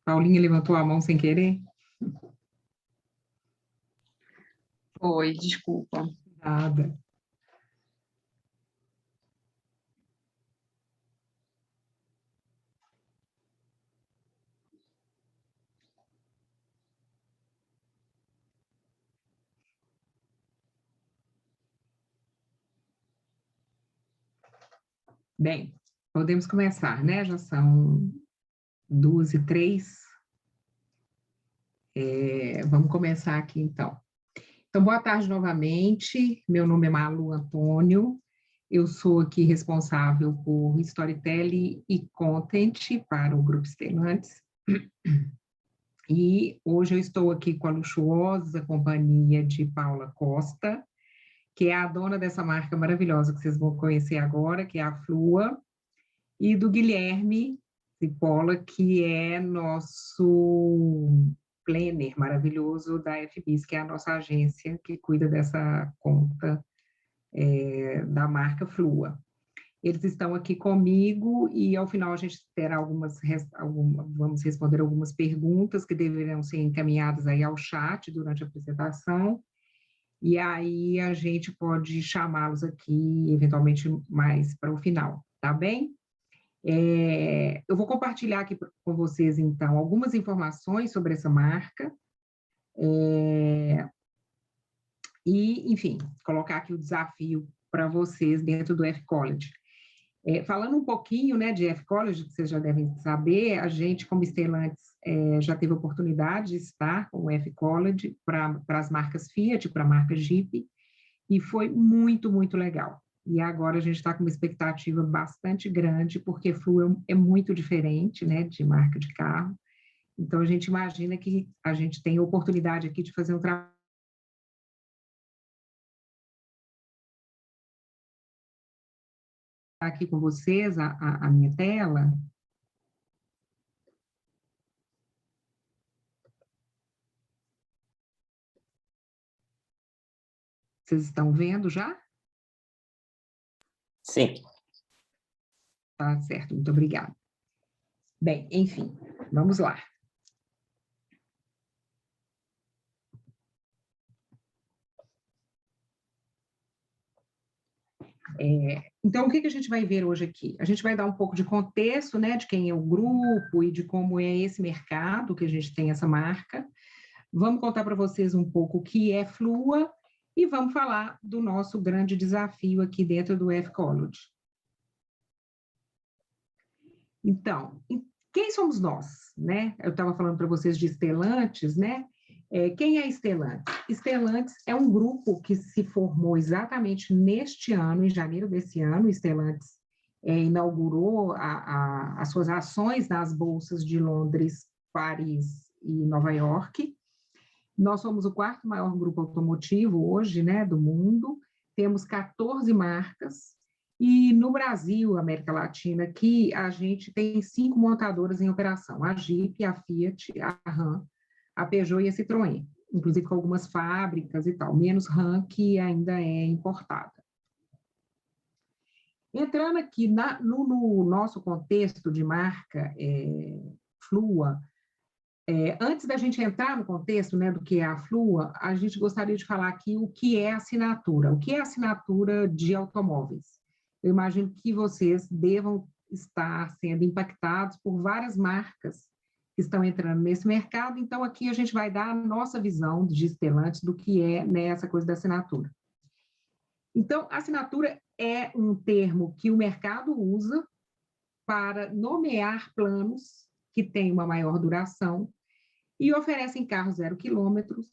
Paulinha levantou a mão sem querer? Oi, desculpa. Nada. Bem, podemos começar, né? Já são 2h03. Vamos começar aqui, então. Então, boa tarde novamente. Meu nome é Malu Antônio. Eu sou aqui responsável por Storytelling e Content para o Grupo Stellantis. E hoje eu estou aqui com a luxuosa companhia de Paula Costa, que é a dona dessa marca maravilhosa que vocês vão conhecer agora, que é a Flua, e do Guilherme Cipolla, que é nosso planner maravilhoso da FBIS, que é a nossa agência que cuida dessa conta da marca Flua. Eles estão aqui comigo e, ao final, a gente terá vamos responder algumas perguntas que deverão ser encaminhadas aí ao chat durante a apresentação, e aí a gente pode chamá-los aqui, eventualmente, mais para o final, tá bem? Eu vou compartilhar aqui com vocês, então, algumas informações sobre essa marca, e, enfim, colocar aqui o desafio para vocês dentro do F-College. Falando um pouquinho, né, de F-College, que vocês já devem saber, a gente, como Stellantis, já teve a oportunidade de estar com o F-College para as marcas Fiat, para a marca Jeep, e foi muito, muito legal. E agora a gente está com uma expectativa bastante grande, porque Flu é muito diferente, né, de marca de carro. Então, a gente imagina que a gente tem a oportunidade aqui de fazer um trabalho aqui com vocês, a minha tela. Vocês estão vendo já? Sim. Tá certo, muito obrigada. Bem, enfim, vamos lá. Então, o que a gente vai ver hoje aqui? A gente vai dar um pouco de contexto, né, de quem é o grupo e de como é esse mercado que a gente tem essa marca. Vamos contar para vocês um pouco o que é Flua e vamos falar do nosso grande desafio aqui dentro do F-College. Então, quem somos nós, né? Eu estava falando para vocês de Stellantis, né? Quem é Stellantis? Stellantis é um grupo que se formou exatamente neste ano, em janeiro desse ano. Stellantis inaugurou as suas ações nas bolsas de Londres, Paris e Nova York. Nós somos o quarto maior grupo automotivo hoje, né, do mundo. Temos 14 marcas. E no Brasil, América Latina, aqui a gente tem 5 montadoras em operação: a Jeep, a Fiat, a Ram, a Peugeot e a Citroën, inclusive com algumas fábricas e tal, menos Ram, que ainda é importada. Entrando aqui no nosso contexto de marca Flua, antes da gente entrar no contexto, né, do que é a Flua, a gente gostaria de falar aqui o que é assinatura. O que é assinatura de automóveis? Eu imagino que vocês devam estar sendo impactados por várias marcas que estão entrando nesse mercado, então aqui a gente vai dar a nossa visão de Stellantis do que é, né, essa coisa da assinatura. Então, assinatura é um termo que o mercado usa para nomear planos que têm uma maior duração e oferecem carros 0 quilômetros,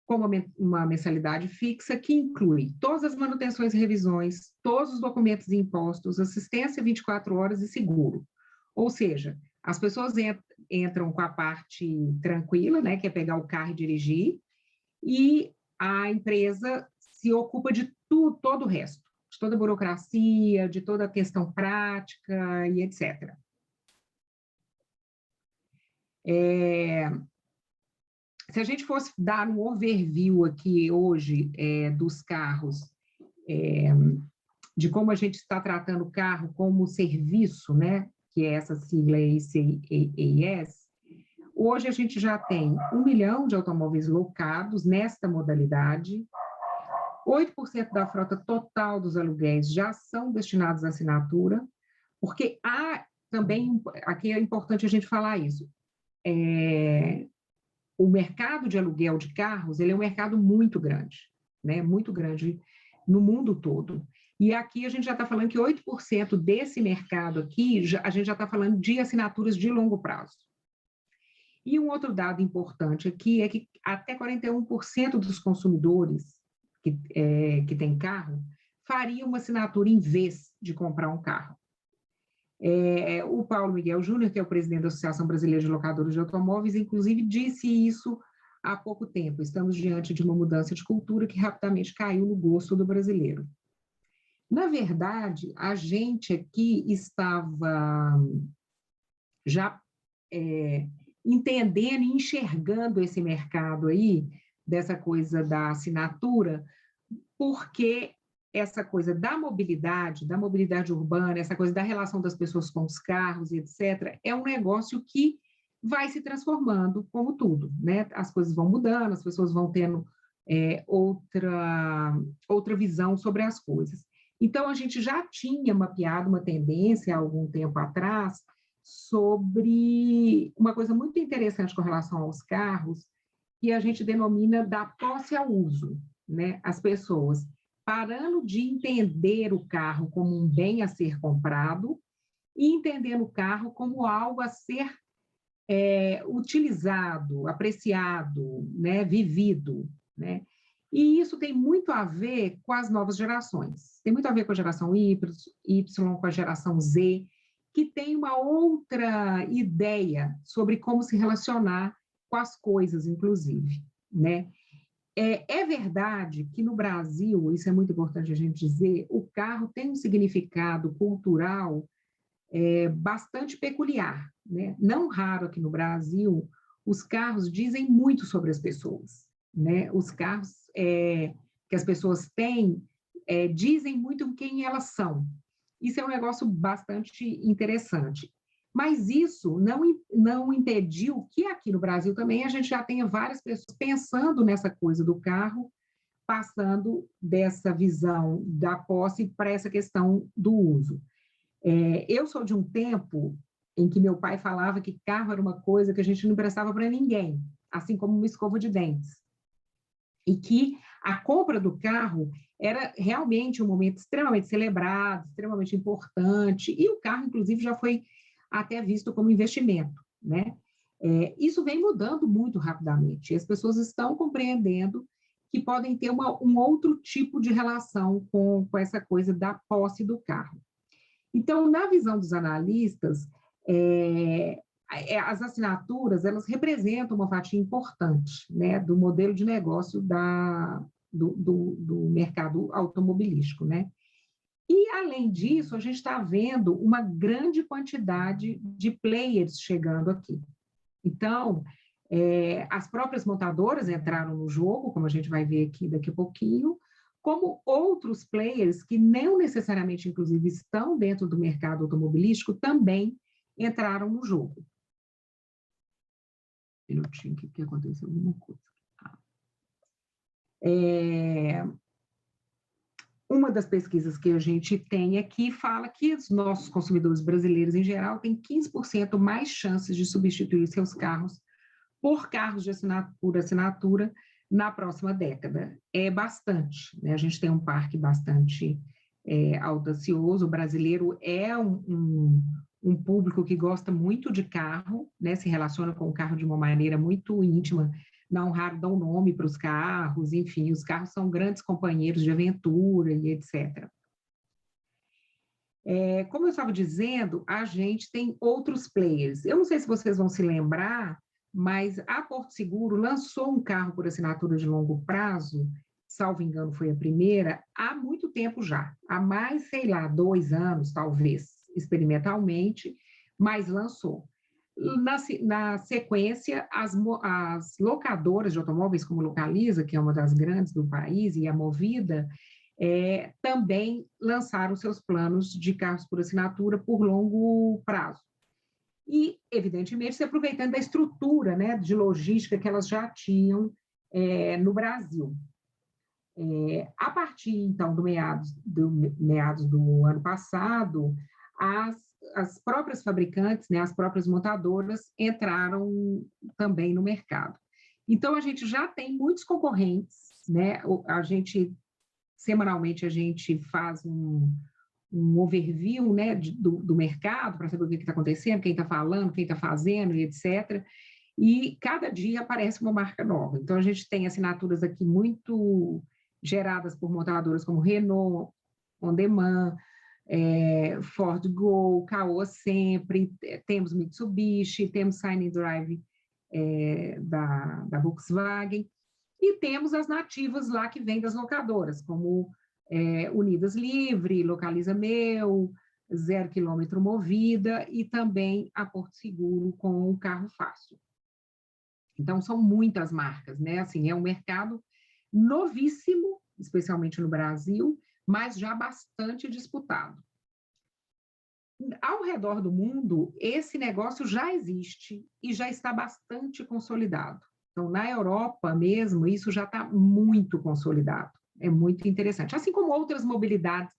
com uma mensalidade fixa que inclui todas as manutenções e revisões, todos os documentos e impostos, assistência 24 horas e seguro. Ou seja, as pessoas entram com a parte tranquila, né, que é pegar o carro e dirigir, e a empresa se ocupa de tudo, todo o resto, de toda a burocracia, de toda a questão prática e etc. Se a gente fosse dar um overview aqui hoje dos carros, de como a gente está tratando o carro como serviço, né, que é essa sigla ACAS, Hoje a gente já tem 1 milhão de automóveis locados nesta modalidade, 8% da frota total dos aluguéis já são destinados à assinatura, porque há também, aqui é importante a gente falar isso, o mercado de aluguel de carros, ele é um mercado muito grande, né? Muito grande no mundo todo. E aqui a gente já está falando que 8% desse mercado aqui, a gente já está falando de assinaturas de longo prazo. E um outro dado importante aqui é que até 41% dos consumidores que têm carro fariam uma assinatura em vez de comprar um carro. O Paulo Miguel Júnior, que é o presidente da Associação Brasileira de Locadores de Automóveis, inclusive disse isso há pouco tempo. Estamos diante de uma mudança de cultura que rapidamente caiu no gosto do brasileiro. Na verdade, a gente aqui estava já entendendo e enxergando esse mercado aí, dessa coisa da assinatura, porque essa coisa da mobilidade urbana, essa coisa da relação das pessoas com os carros e etc., é um negócio que vai se transformando, como tudo, né? As coisas vão mudando, as pessoas vão tendo outra visão sobre as coisas. Então, a gente já tinha mapeado uma tendência há algum tempo atrás sobre uma coisa muito interessante com relação aos carros, que a gente denomina da posse ao uso, né? As pessoas parando de entender o carro como um bem a ser comprado e entendendo o carro como algo a ser utilizado, apreciado, né? Vivido, né? E isso tem muito a ver com as novas gerações. Tem muito a ver com a geração Y, com a geração Z, que tem uma outra ideia sobre como se relacionar com as coisas, inclusive, né? É verdade que no Brasil, isso é muito importante a gente dizer, o carro tem um significado cultural bastante peculiar, né? Não raro aqui no Brasil, os carros dizem muito sobre as pessoas, né? Os carros que as pessoas têm dizem muito quem elas são. Isso é um negócio bastante interessante. Mas isso não impediu que aqui no Brasil também a gente já tenha várias pessoas pensando nessa coisa do carro, passando dessa visão da posse para essa questão do uso. Eu sou de um tempo em que meu pai falava que carro era uma coisa que a gente não emprestava para ninguém, assim como uma escova de dentes. E que a compra do carro era realmente um momento extremamente celebrado, extremamente importante, e o carro, inclusive, já foi até visto como investimento, né? Isso vem mudando muito rapidamente, e as pessoas estão compreendendo que podem ter um outro tipo de relação com essa coisa da posse do carro. Então, na visão dos analistas, as assinaturas, elas representam uma fatia importante, né, do modelo de negócio do mercado automobilístico, né? E, além disso, a gente está vendo uma grande quantidade de players chegando aqui. Então, as próprias montadoras entraram no jogo, como a gente vai ver aqui daqui a pouquinho, como outros players que não necessariamente, inclusive, estão dentro do mercado automobilístico, também entraram no jogo. Um minutinho, que aconteceu alguma coisa. Uma das pesquisas que a gente tem aqui fala que os nossos consumidores brasileiros, em geral, têm 15% mais chances de substituir seus carros por carros por assinatura na próxima década. É bastante, né? A gente tem um parque bastante audacioso. O brasileiro é um público que gosta muito de carro, né? Se relaciona com o carro de uma maneira muito íntima, não raro dão nome para os carros, enfim, os carros são grandes companheiros de aventura e etc. Como eu estava dizendo, a gente tem outros players. Eu não sei se vocês vão se lembrar, mas a Porto Seguro lançou um carro por assinatura de longo prazo, salvo engano foi a primeira, há muito tempo já, há mais, sei lá, 2 anos, talvez, experimentalmente, mas lançou. Na sequência, as locadoras de automóveis, como Localiza, que é uma das grandes do país, e a Movida, também lançaram seus planos de carros por assinatura por longo prazo. e, evidentemente, se aproveitando da estrutura, né, de logística que elas já tinham no Brasil. A partir, então, meados do ano passado, as próprias fabricantes, né, as próprias montadoras entraram também no mercado. Então, a gente já tem muitos concorrentes, né? Semanalmente, a gente faz um overview, né, do mercado, para saber o que está acontecendo, quem está falando, quem está fazendo, e etc. E cada dia aparece uma marca nova. Então, a gente tem assinaturas aqui muito geradas por montadoras como Renault, On Demand, Ford Go, Caoa Sempre, temos Mitsubishi, temos Sign Drive da Volkswagen, e temos as nativas lá que vêm das locadoras, como Unidas Livre, Localiza Meu, Zero Quilômetro Movida e também a Porto Seguro com o Carro Fácil. Então, são muitas marcas, né? Assim, é um mercado novíssimo, especialmente no Brasil, mas já bastante disputado. Ao redor do mundo, esse negócio já existe e já está bastante consolidado. Então, na Europa mesmo, isso já está muito consolidado. É muito interessante. Assim como outras mobilidades,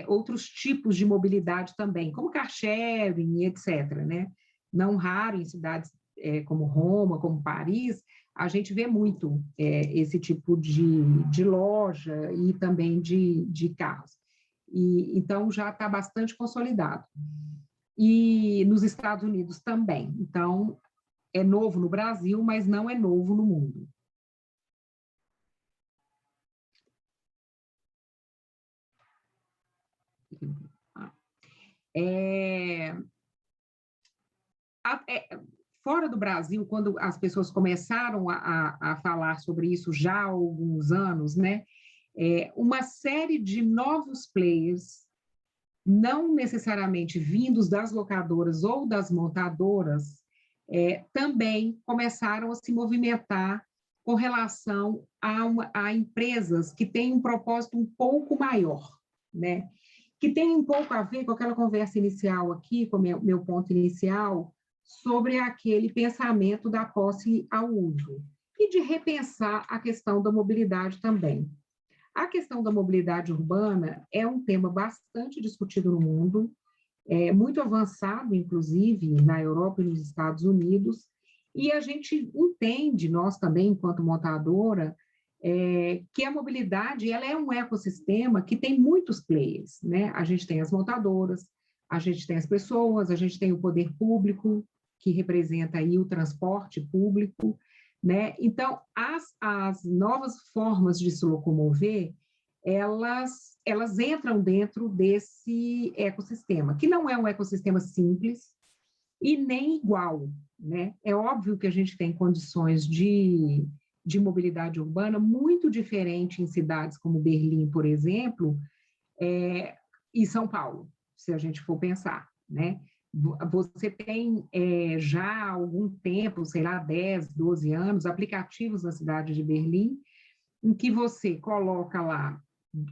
outros tipos de mobilidade também, como car sharing, etc., né? Não raro em cidades como Roma, como Paris, a gente vê muito esse tipo de loja e também de carros. Então, já está bastante consolidado. E nos Estados Unidos também. Então, é novo no Brasil, mas não é novo no mundo. Fora do Brasil, quando as pessoas começaram a falar sobre isso já há alguns anos, né, uma série de novos players, não necessariamente vindos das locadoras ou das montadoras, também começaram a se movimentar com relação a empresas que têm um propósito um pouco maior, né? Que tem um pouco a ver com aquela conversa inicial aqui, com o meu ponto inicial, sobre aquele pensamento da posse ao uso, e de repensar a questão da mobilidade também. A questão da mobilidade urbana é um tema bastante discutido no mundo, muito avançado, inclusive, na Europa e nos Estados Unidos, e a gente entende, nós também, enquanto montadora, que a mobilidade ela é um ecossistema que tem muitos players, né? A gente tem as montadoras, a gente tem as pessoas, a gente tem o poder público, que representa aí o transporte público, né? Então, as novas formas de se locomover, elas entram dentro desse ecossistema, que não é um ecossistema simples e nem igual, né? É óbvio que a gente tem condições de mobilidade urbana muito diferente em cidades como Berlim, por exemplo, e São Paulo, se a gente for pensar, né? Você tem já há algum tempo, sei lá, 10, 12 anos, aplicativos na cidade de Berlim, em que você coloca lá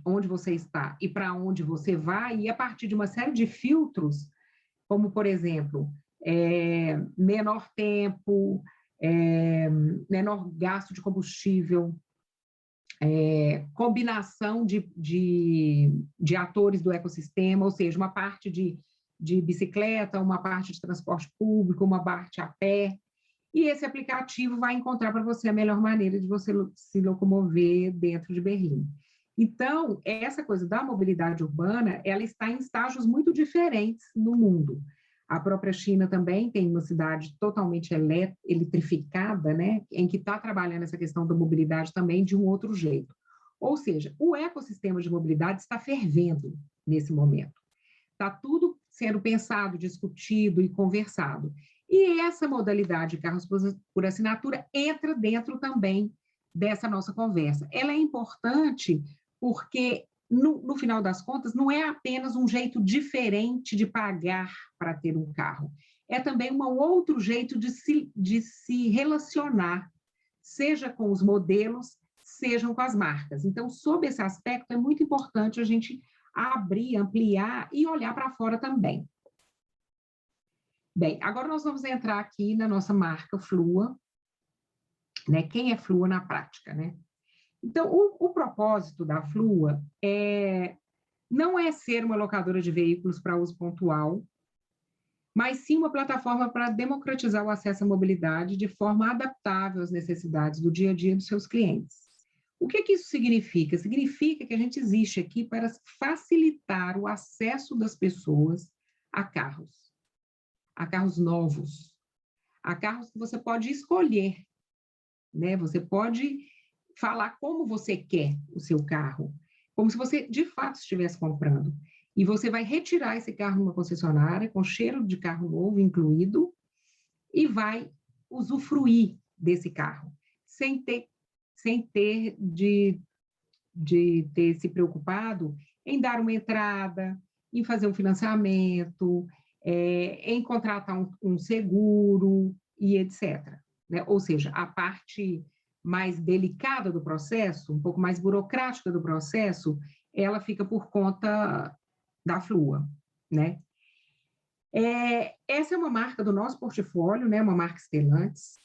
onde você está e para onde você vai, e a partir de uma série de filtros, como, por exemplo, menor tempo, menor gasto de combustível, combinação de atores do ecossistema, ou seja, uma parte de bicicleta, uma parte de transporte público, uma parte a pé, e esse aplicativo vai encontrar para você a melhor maneira de você se locomover dentro de Berlim. Então, essa coisa da mobilidade urbana, ela está em estágios muito diferentes no mundo. A própria China também tem uma cidade totalmente eletrificada, né, em que está trabalhando essa questão da mobilidade também de um outro jeito. Ou seja, o ecossistema de mobilidade está fervendo nesse momento. Está tudo sendo pensado, discutido e conversado. E essa modalidade de carros por assinatura entra dentro também dessa nossa conversa. Ela é importante porque, no final das contas, não é apenas um jeito diferente de pagar para ter um carro, é também um outro jeito de se relacionar, seja com os modelos, sejam com as marcas. Então, sob esse aspecto, é muito importante a gente abrir, ampliar e olhar para fora também. Bem, agora nós vamos entrar aqui na nossa marca Flua, né? Quem é Flua na prática, né? Então, o propósito da Flua não é ser uma locadora de veículos para uso pontual, mas sim uma plataforma para democratizar o acesso à mobilidade de forma adaptável às necessidades do dia a dia dos seus clientes. O que isso significa? Significa que a gente existe aqui para facilitar o acesso das pessoas a carros novos, a carros que você pode escolher, né? Você pode falar como você quer o seu carro, como se você de fato estivesse comprando. E você vai retirar esse carro numa concessionária com cheiro de carro novo incluído e vai usufruir desse carro, sem ter ter se preocupado em dar uma entrada, em fazer um financiamento, em contratar um seguro e etc. Né? Ou seja, a parte mais delicada do processo, um pouco mais burocrática do processo, ela fica por conta da Flua, né? Essa é uma marca do nosso portfólio, né? Uma marca Stellantis,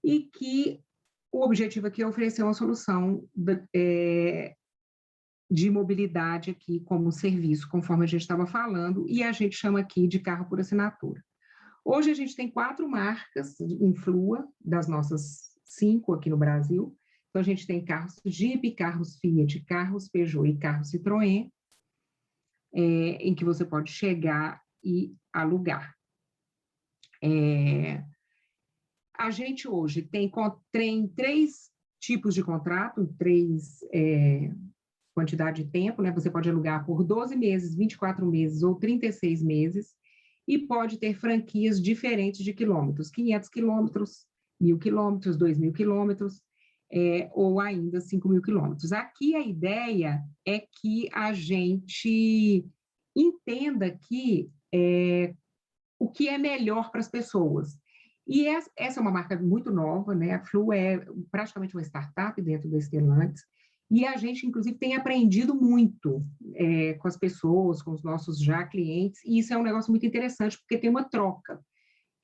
e que o objetivo aqui é oferecer uma solução de mobilidade aqui como serviço, conforme a gente estava falando, e a gente chama aqui de carro por assinatura. Hoje a gente tem 4 marcas em Flua, das nossas 5 aqui no Brasil. Então, a gente tem carros Jeep, carros Fiat, carros Peugeot e carros Citroën, em que você pode chegar e alugar. A gente hoje tem 3 tipos de contrato, 3 quantidade de tempo, né? Você pode alugar por 12 meses, 24 meses ou 36 meses, e pode ter franquias diferentes de quilômetros, 500 quilômetros, 1.000 quilômetros, 2.000 quilômetros, ou ainda 5.000 quilômetros. Aqui a ideia é que a gente entenda que o que é melhor para as pessoas. E essa é uma marca muito nova, né? A Flu é praticamente uma startup dentro da Stellantis, e a gente, inclusive, tem aprendido muito com as pessoas, com os nossos já clientes, e isso é um negócio muito interessante, porque tem uma troca.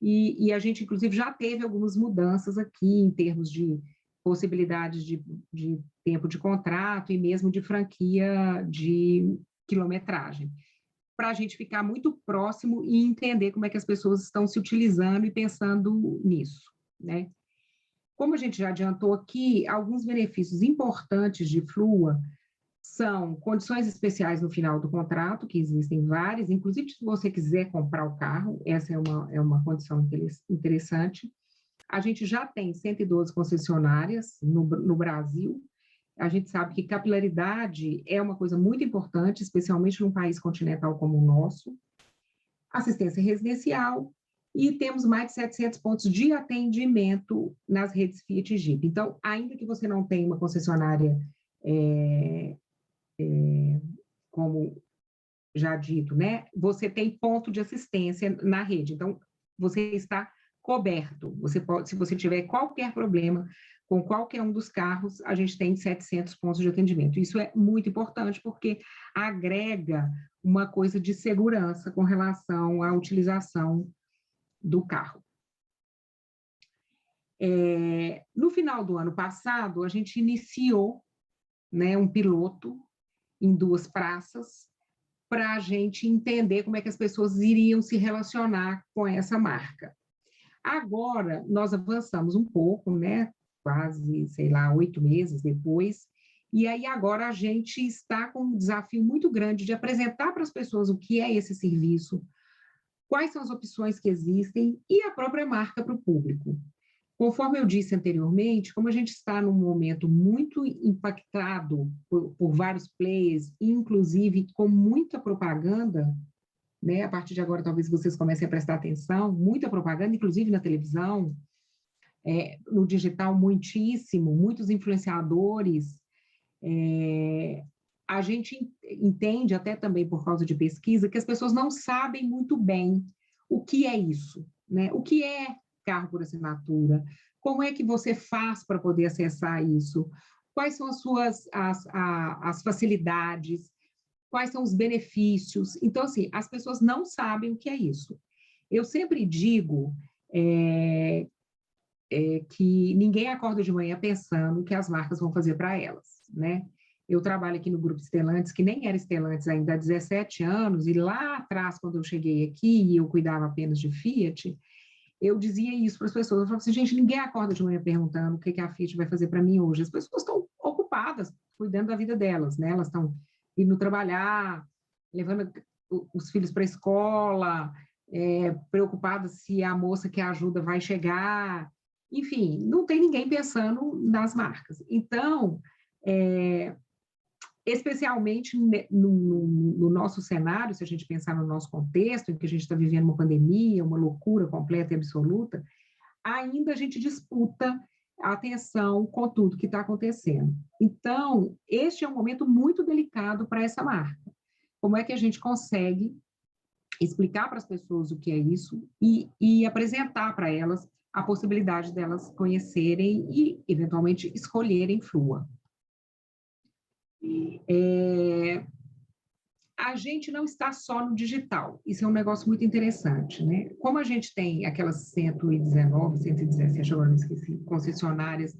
E a gente, inclusive, já teve algumas mudanças aqui em termos de possibilidades de tempo de contrato e mesmo de franquia de quilometragem, para a gente ficar muito próximo e entender como é que as pessoas estão se utilizando e pensando nisso, né? Como a gente já adiantou aqui, alguns benefícios importantes de Flua são condições especiais no final do contrato, que existem várias, inclusive se você quiser comprar o carro, essa é uma condição interessante. A gente já tem 112 concessionárias no Brasil. A gente sabe que capilaridade é uma coisa muito importante, especialmente num país continental como o nosso. Assistência residencial, e temos mais de 700 pontos de atendimento nas redes Fiat e Jeep. Então, ainda que você não tenha uma concessionária, como já dito, né, você tem ponto de assistência na rede. Então, você está coberto. Você pode, se você tiver qualquer problema com qualquer um dos carros, a gente tem 700 pontos de atendimento. Isso é muito importante porque agrega uma coisa de segurança com relação à utilização do carro. No final do ano passado, a gente iniciou, né, um piloto em 2 praças para a gente entender como é que as pessoas iriam se relacionar com essa marca. Agora, nós avançamos um pouco, né, quase, sei lá, 8 meses depois, e aí agora a gente está com um desafio muito grande de apresentar para as pessoas o que é esse serviço, quais são as opções que existem e a própria marca para o público. Conforme eu disse anteriormente, como a gente está num momento muito impactado por vários players, inclusive com muita propaganda, né? A partir de agora talvez vocês comecem a prestar atenção, muita propaganda, inclusive na televisão, no digital muitíssimo, muitos influenciadores. A gente entende, até também por causa de pesquisa, que as pessoas não sabem muito bem o que é isso, né? O que é carro por assinatura? Como é que você faz para poder acessar isso? Quais são as facilidades? Quais são os benefícios? Então, assim, as pessoas não sabem o que é isso. Eu sempre digo que ninguém acorda de manhã pensando o que as marcas vão fazer para elas, né? Eu trabalho aqui no Grupo Stellantis, que nem era Stellantis ainda há 17 anos, e lá atrás, quando eu cheguei aqui e eu cuidava apenas de Fiat, eu dizia isso para as pessoas. Eu falava assim, gente, ninguém acorda de manhã perguntando o que a Fiat vai fazer para mim hoje. As pessoas estão ocupadas, cuidando da vida delas, né? Elas estão indo trabalhar, levando os filhos para a escola, preocupadas se a moça que ajuda vai chegar. Enfim, não tem ninguém pensando nas marcas. Então, especialmente no nosso cenário, se a gente pensar no nosso contexto, em que a gente está vivendo uma pandemia, uma loucura completa e absoluta, ainda a gente disputa a atenção com tudo que está acontecendo. Então, este é um momento muito delicado para essa marca. Como é que a gente consegue explicar para as pessoas o que é isso e apresentar para elas a possibilidade delas conhecerem e, eventualmente, escolherem Flua? A gente não está só no digital, isso é um negócio muito interessante, né? Como a gente tem aquelas 119, 117, agora não esqueci, concessionárias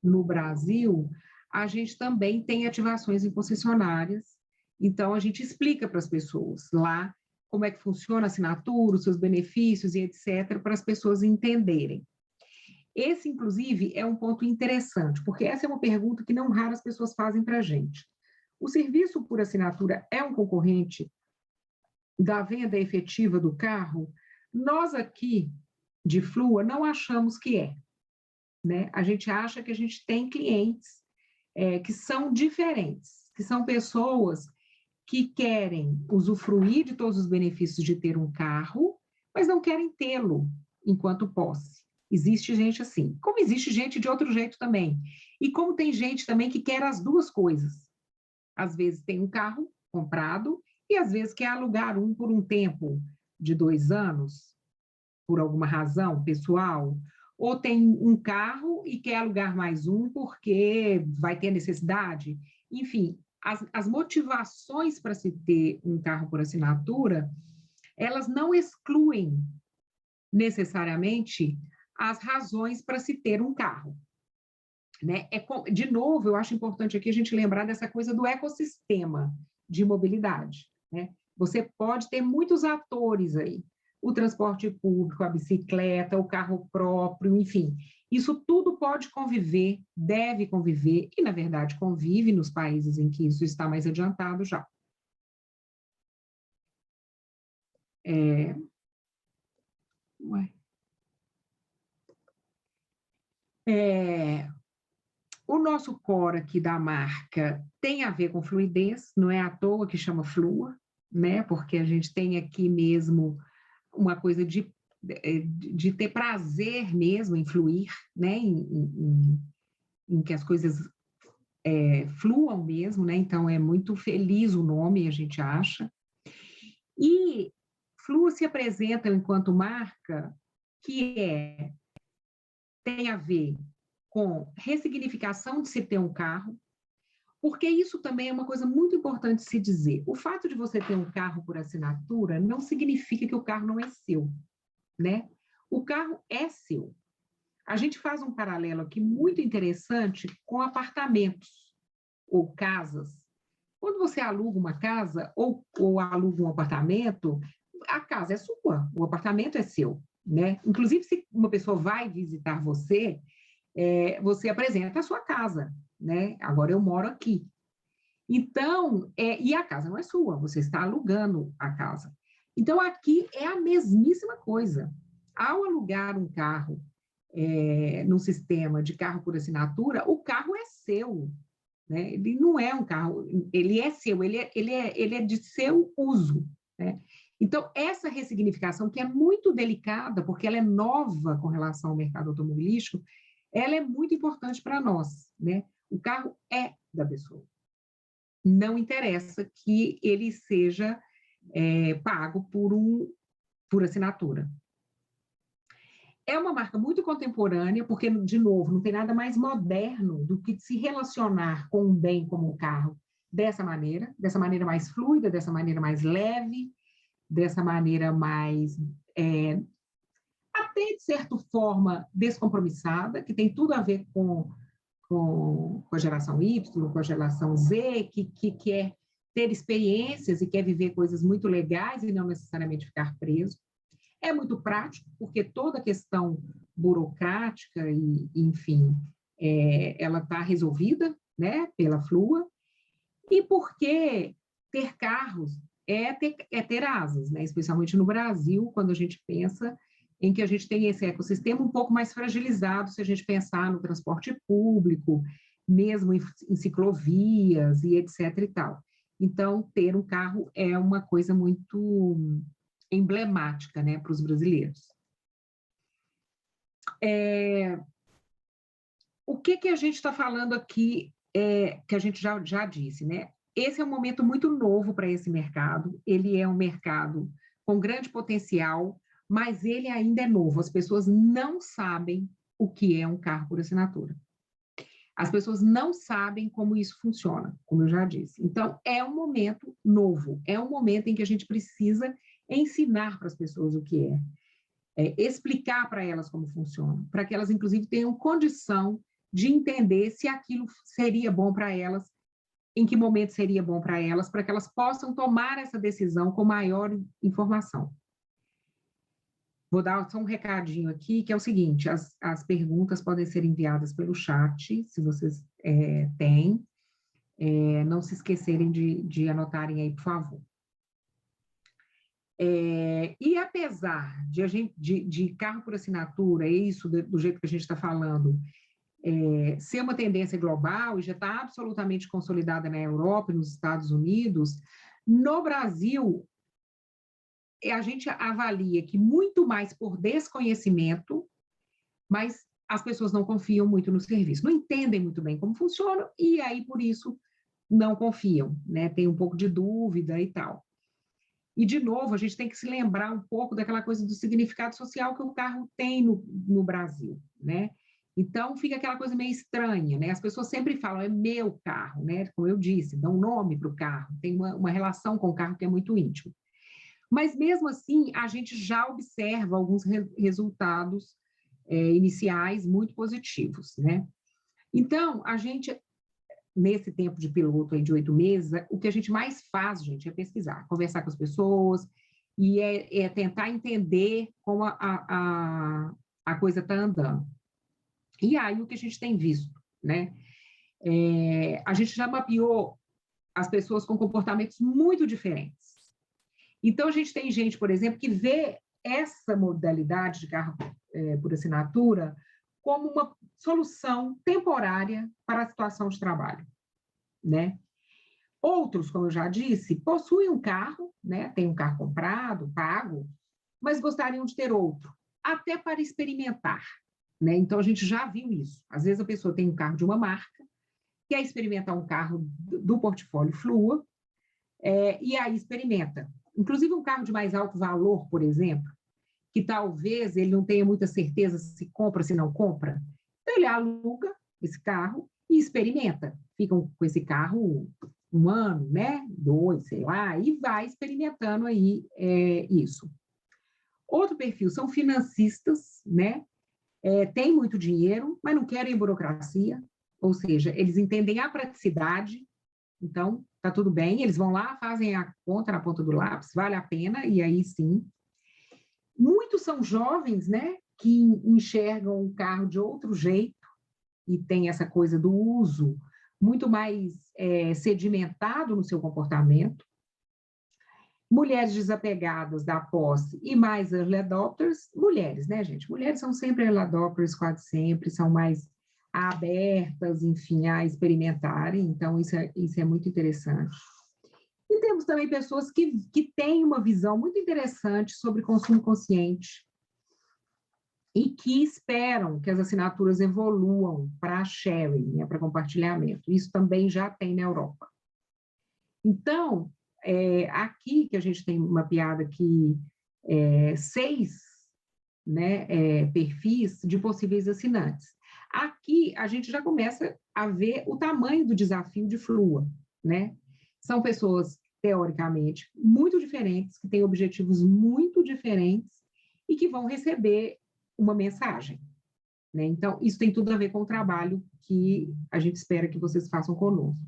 no Brasil, a gente também tem ativações em concessionárias, então a gente explica para as pessoas lá como é que funciona a assinatura, os seus benefícios e etc., para as pessoas entenderem. Esse, inclusive, é um ponto interessante, porque essa é uma pergunta que não raras pessoas fazem para a gente. O serviço por assinatura é um concorrente da venda efetiva do carro? Nós aqui, de Flua, não achamos que é, né? A gente acha que a gente tem clientes que são diferentes, que são pessoas que querem usufruir de todos os benefícios de ter um carro, mas não querem tê-lo enquanto posse. Existe gente assim, como existe gente de outro jeito também. E como tem gente também que quer as duas coisas. Às vezes tem um carro comprado e às vezes quer alugar um por um tempo de 2 anos, por alguma razão pessoal, ou tem um carro e quer alugar mais um porque vai ter necessidade. Enfim, as motivações para se ter um carro por assinatura, elas não excluem necessariamente as razões para se ter um carro. Né? De novo, eu acho importante aqui a gente lembrar dessa coisa do ecossistema de mobilidade. Né? Você pode ter muitos atores aí, o transporte público, a bicicleta, o carro próprio, enfim. Isso tudo pode conviver, deve conviver, e, na verdade, convive nos países em que isso está mais adiantado já. O nosso core aqui da marca tem a ver com fluidez, não é à toa que chama Flua, né? Porque a gente tem aqui mesmo uma coisa de ter prazer mesmo em fluir, né? Em que as coisas fluam mesmo, né? Então é muito feliz o nome, a gente acha. E Flua se apresenta enquanto marca que tem a ver com ressignificação de se ter um carro, porque isso também é uma coisa muito importante de se dizer. O fato de você ter um carro por assinatura não significa que o carro não é seu, né? O carro é seu. A gente faz um paralelo aqui muito interessante com apartamentos ou casas. Quando você aluga uma casa ou aluga um apartamento, a casa é sua, o apartamento é seu, né? Inclusive, se uma pessoa vai visitar você, você apresenta a sua casa, né? Agora eu moro aqui. Então, e a casa não é sua, você está alugando a casa. Então, aqui é a mesmíssima coisa. Ao alugar um carro num sistema de carro por assinatura, o carro é seu, né? Ele não é um carro, ele é seu, ele é de seu uso, né? Então, essa ressignificação, que é muito delicada, porque ela é nova com relação ao mercado automobilístico, ela é muito importante para nós, né? O carro é da pessoa. Não interessa que ele seja pago por assinatura. É uma marca muito contemporânea, porque, de novo, não tem nada mais moderno do que se relacionar com um bem como um carro dessa maneira mais fluida, dessa maneira mais leve, dessa maneira mais até de certa forma descompromissada, que tem tudo a ver com a geração Y, com a geração Z, que quer ter experiências e quer viver coisas muito legais e não necessariamente ficar preso. É muito prático, porque toda a questão burocrática, enfim, ela está resolvida, né, pela Flua, e porque ter carros é ter asas, né, especialmente no Brasil, quando a gente pensa em que a gente tem esse ecossistema um pouco mais fragilizado, se a gente pensar no transporte público, mesmo em ciclovias e etc. e tal. Então, ter um carro é uma coisa muito emblemática, né, para os brasileiros. O que a gente está falando aqui, que a gente já disse, né? Esse é um momento muito novo para esse mercado, ele é um mercado com grande potencial, mas ele ainda é novo, as pessoas não sabem o que é um carro por assinatura. As pessoas não sabem como isso funciona, como eu já disse. Então, é um momento novo, é um momento em que a gente precisa ensinar para as pessoas o que explicar para elas como funciona, para que elas, inclusive, tenham condição de entender se aquilo seria bom para elas, em que momento seria bom para elas, para que elas possam tomar essa decisão com maior informação. Vou dar só um recadinho aqui, que é o seguinte, as perguntas podem ser enviadas pelo chat, se vocês têm, não se esquecerem de anotarem aí, por favor. E apesar de carro por assinatura, isso do jeito que a gente está falando, ser uma tendência global e já está absolutamente consolidada na Europa e nos Estados Unidos, no Brasil, a gente avalia que muito mais por desconhecimento, mas as pessoas não confiam muito no serviço, não entendem muito bem como funciona e aí, por isso, não confiam, né? Tem um pouco de dúvida e tal. E, de novo, a gente tem que se lembrar um pouco daquela coisa do significado social que o carro tem no Brasil, né? Então, fica aquela coisa meio estranha, né? As pessoas sempre falam, é meu carro, né? Como eu disse, dão um nome para o carro, tem uma relação com o carro que é muito íntima. Mas, mesmo assim, a gente já observa alguns resultados iniciais muito positivos, né? Então, a gente, nesse tempo de piloto aí de 8 meses, o que a gente mais faz, gente, é pesquisar, conversar com as pessoas e tentar entender como a coisa está andando. E aí, o que a gente tem visto, né? A gente já mapeou as pessoas com comportamentos muito diferentes. Então, a gente tem gente, por exemplo, que vê essa modalidade de carro por assinatura como uma solução temporária para a situação de trabalho, né? Outros, como eu já disse, possuem um carro, né? Tem um carro comprado, pago, mas gostariam de ter outro, até para experimentar, né? Então, a gente já viu isso. Às vezes, a pessoa tem um carro de uma marca, quer experimentar um carro do portfólio Flua, e aí experimenta. Inclusive, um carro de mais alto valor, por exemplo, que talvez ele não tenha muita certeza se compra, se não compra. Então, ele aluga esse carro e experimenta. Ficam com esse carro 1 ano, né? 2, sei lá, e vai experimentando aí isso. Outro perfil são financistas, né? Tem muito dinheiro, mas não querem burocracia, ou seja, eles entendem a praticidade, então, tá tudo bem, eles vão lá, fazem a conta na ponta do lápis, vale a pena, e aí sim. Muitos são jovens, né, que enxergam o carro de outro jeito, e tem essa coisa do uso muito mais sedimentado no seu comportamento. Mulheres desapegadas da posse e mais early adopters, mulheres, né, gente? Mulheres são sempre early adopters, quase sempre, são mais abertas, enfim, a experimentarem, então isso é muito interessante. E temos também pessoas que têm uma visão muito interessante sobre consumo consciente e que esperam que as assinaturas evoluam para sharing, né, para compartilhamento. Isso também já tem na Europa. Então, aqui que a gente tem mapeado aqui 6 perfis de possíveis assinantes. Aqui, a gente já começa a ver o tamanho do desafio de Flua, né? São pessoas, teoricamente, muito diferentes, que têm objetivos muito diferentes e que vão receber uma mensagem, né? Então, isso tem tudo a ver com o trabalho que a gente espera que vocês façam conosco.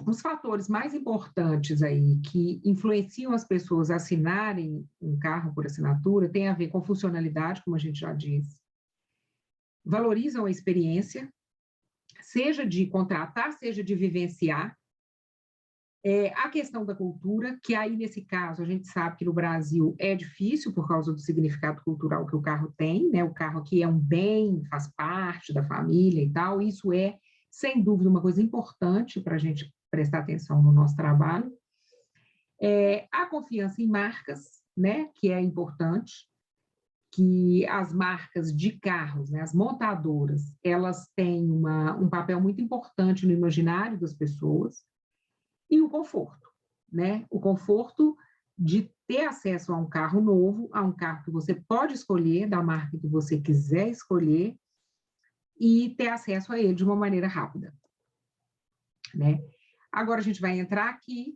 Os fatores mais importantes aí que influenciam as pessoas a assinarem um carro por assinatura tem a ver com funcionalidade, como a gente já disse, valorizam a experiência, seja de contratar, seja de vivenciar, a questão da cultura, que aí, nesse caso, a gente sabe que no Brasil é difícil por causa do significado cultural que o carro tem, né? O carro aqui é um bem, faz parte da família e tal, isso é, sem dúvida, uma coisa importante para a gente prestar atenção no nosso trabalho. A confiança em marcas, né? Que é importante, que as marcas de carros, né? As montadoras, elas têm um papel muito importante no imaginário das pessoas, e o conforto, né? O conforto de ter acesso a um carro novo, a um carro que você pode escolher, da marca que você quiser escolher, e ter acesso a ele de uma maneira rápida, né? Agora a gente vai entrar aqui,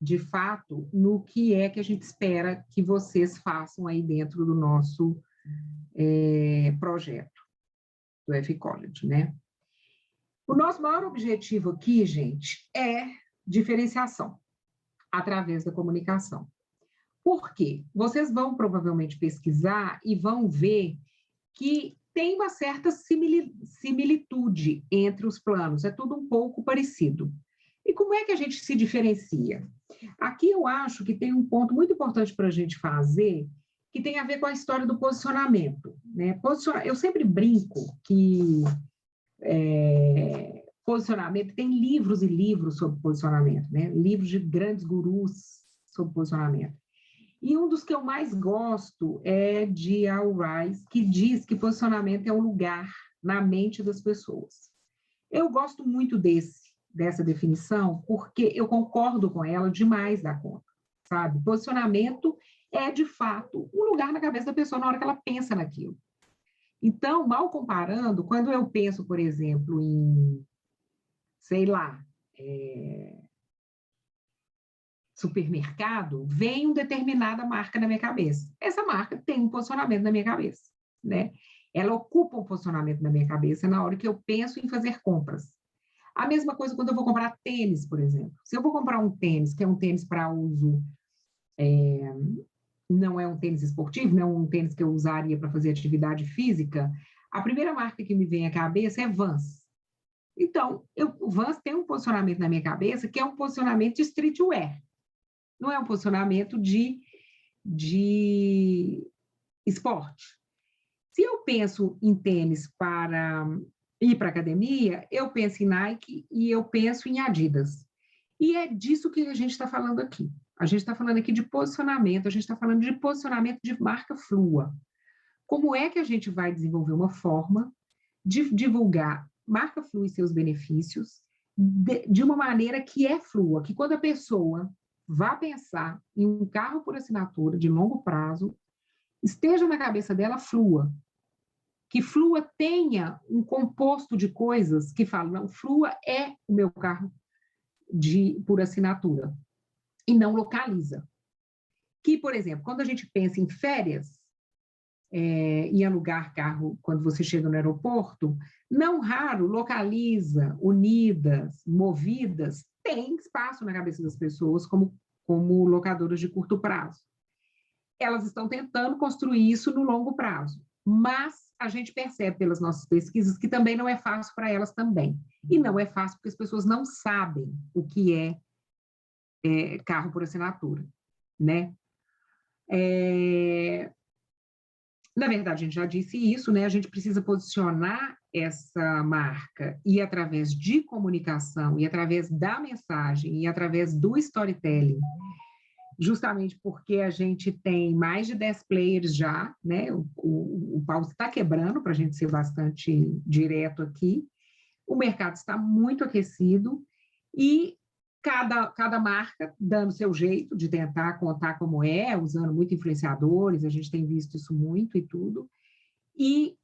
de fato, no que é que a gente espera que vocês façam aí dentro do nosso projeto do F-College, né? O nosso maior objetivo aqui, gente, é diferenciação através da comunicação. Por quê? Vocês vão provavelmente pesquisar e vão ver que tem uma certa similitude entre os planos, é tudo um pouco parecido. E como é que a gente se diferencia? Aqui eu acho que tem um ponto muito importante para a gente fazer, que tem a ver com a história do posicionamento, né? Eu sempre brinco que posicionamento, tem livros e livros sobre posicionamento, né? Livros de grandes gurus sobre posicionamento. E um dos que eu mais gosto é de Al Ries, que diz que posicionamento é um lugar na mente das pessoas. Eu gosto muito dessa definição, porque eu concordo com ela demais da conta, sabe? Posicionamento é, de fato, um lugar na cabeça da pessoa na hora que ela pensa naquilo. Então, mal comparando, quando eu penso, por exemplo, em, sei lá, supermercado, vem uma determinada marca na minha cabeça. Essa marca tem um posicionamento na minha cabeça, né? Ela ocupa um posicionamento na minha cabeça na hora que eu penso em fazer compras. A mesma coisa quando eu vou comprar tênis, por exemplo. Se eu vou comprar um tênis, que é um tênis para uso, não é um tênis esportivo, não é um tênis que eu usaria para fazer atividade física, a primeira marca que me vem à cabeça é Vans. Então, o Vans tem um posicionamento na minha cabeça que é um posicionamento de streetwear. Não é um posicionamento de esporte. Se eu penso em tênis para ir para a academia, eu penso em Nike e eu penso em Adidas. E é disso que a gente está falando aqui. A gente está falando aqui de posicionamento, a gente está falando de posicionamento de marca Flua. Como é que a gente vai desenvolver uma forma de divulgar marca Flua e seus benefícios de uma maneira que é Flua, que quando a pessoa vá pensar em um carro por assinatura de longo prazo, esteja na cabeça dela Flua, que Flua tenha um composto de coisas que falam, não, Flua é o meu carro por assinatura, e não localiza. Que, por exemplo, quando a gente pensa em férias, em alugar carro quando você chega no aeroporto, não raro localiza, unidas, movidas, tem espaço na cabeça das pessoas como locadoras de curto prazo. Elas estão tentando construir isso no longo prazo, mas a gente percebe pelas nossas pesquisas que também não é fácil para elas também. E não é fácil porque as pessoas não sabem o que é carro por assinatura, né? Na verdade, a gente já disse isso, né? A gente precisa posicionar essa marca e através de comunicação, e através da mensagem, e através do storytelling, justamente porque a gente tem mais de 10 players já, né? O pau está quebrando, para a gente ser bastante direto aqui. O mercado está muito aquecido e cada marca dando seu jeito de tentar contar como é, usando muito influenciadores, a gente tem visto isso muito e tudo. E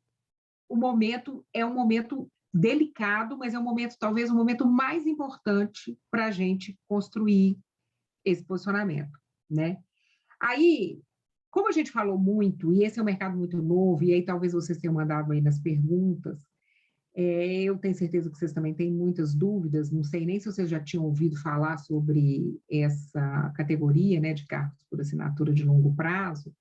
o momento é um momento delicado, mas é um momento, talvez, um momento mais importante para a gente construir esse posicionamento, né? Aí, como a gente falou muito, e esse é um mercado muito novo, e aí talvez vocês tenham mandado aí nas perguntas, eu tenho certeza que vocês também têm muitas dúvidas, não sei nem se vocês já tinham ouvido falar sobre essa categoria, né, de cargos por assinatura de longo prazo,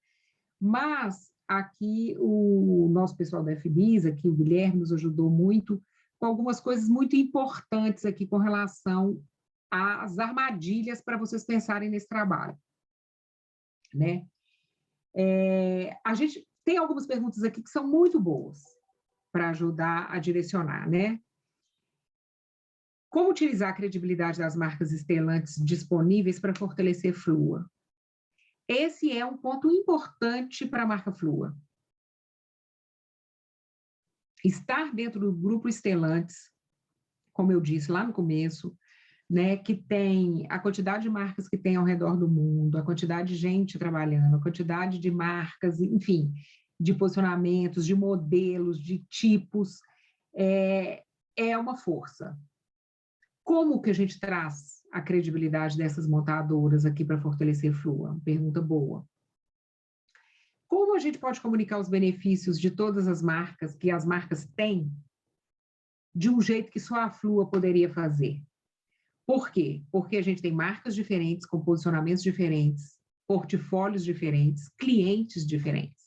mas aqui o nosso pessoal da FBIS, aqui o Guilherme nos ajudou muito com algumas coisas muito importantes aqui com relação às armadilhas para vocês pensarem nesse trabalho, né? A gente tem algumas perguntas aqui que são muito boas para ajudar a direcionar, né? Como utilizar a credibilidade das marcas estelantes disponíveis para fortalecer Flua? Esse é um ponto importante para a marca Flua. Estar dentro do grupo Stellantis, como eu disse lá no começo, né, que tem a quantidade de marcas que tem ao redor do mundo, a quantidade de gente trabalhando, a quantidade de marcas, enfim, de posicionamentos, de modelos, de tipos, é uma força. Como que a gente traz a credibilidade dessas montadoras aqui para fortalecer Flua? Pergunta boa. Como a gente pode comunicar os benefícios de todas as marcas que as marcas têm de um jeito que só a Flua poderia fazer? Por quê? Porque a gente tem marcas diferentes, com posicionamentos diferentes, portfólios diferentes, clientes diferentes.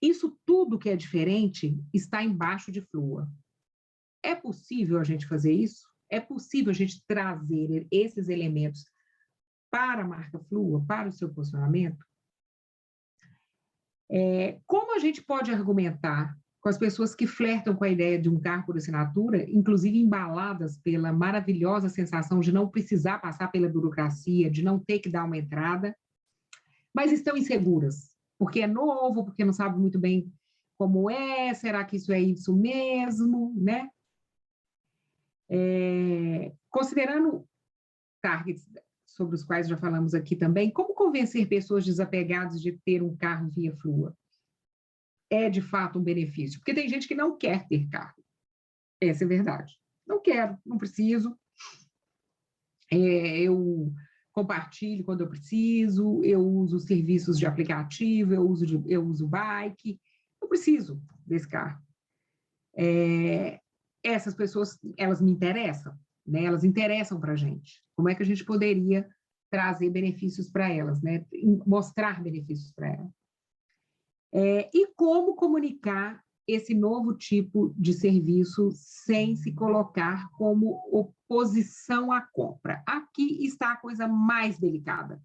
Isso tudo que é diferente está embaixo de Flua. É possível a gente fazer isso? É possível a gente trazer esses elementos para a marca Flua, para o seu posicionamento? Como a gente pode argumentar com as pessoas que flertam com a ideia de um carro por assinatura, inclusive embaladas pela maravilhosa sensação de não precisar passar pela burocracia, de não ter que dar uma entrada, mas estão inseguras, porque é novo, porque não sabe muito bem como é, será que isso é isso mesmo, né? Considerando targets sobre os quais já falamos aqui também, como convencer pessoas desapegadas de ter um carro via Flua? É, de fato, um benefício, porque tem gente que não quer ter carro. Essa é a verdade. Não quero, não preciso. Eu compartilho quando eu preciso, eu uso serviços de aplicativo, eu uso bike, eu preciso desse carro. Essas pessoas, elas me interessam, né? Elas interessam para a gente. Como é que a gente poderia trazer benefícios para elas, né? Mostrar benefícios para elas? E como comunicar esse novo tipo de serviço sem se colocar como oposição à compra? Aqui está a coisa mais delicada,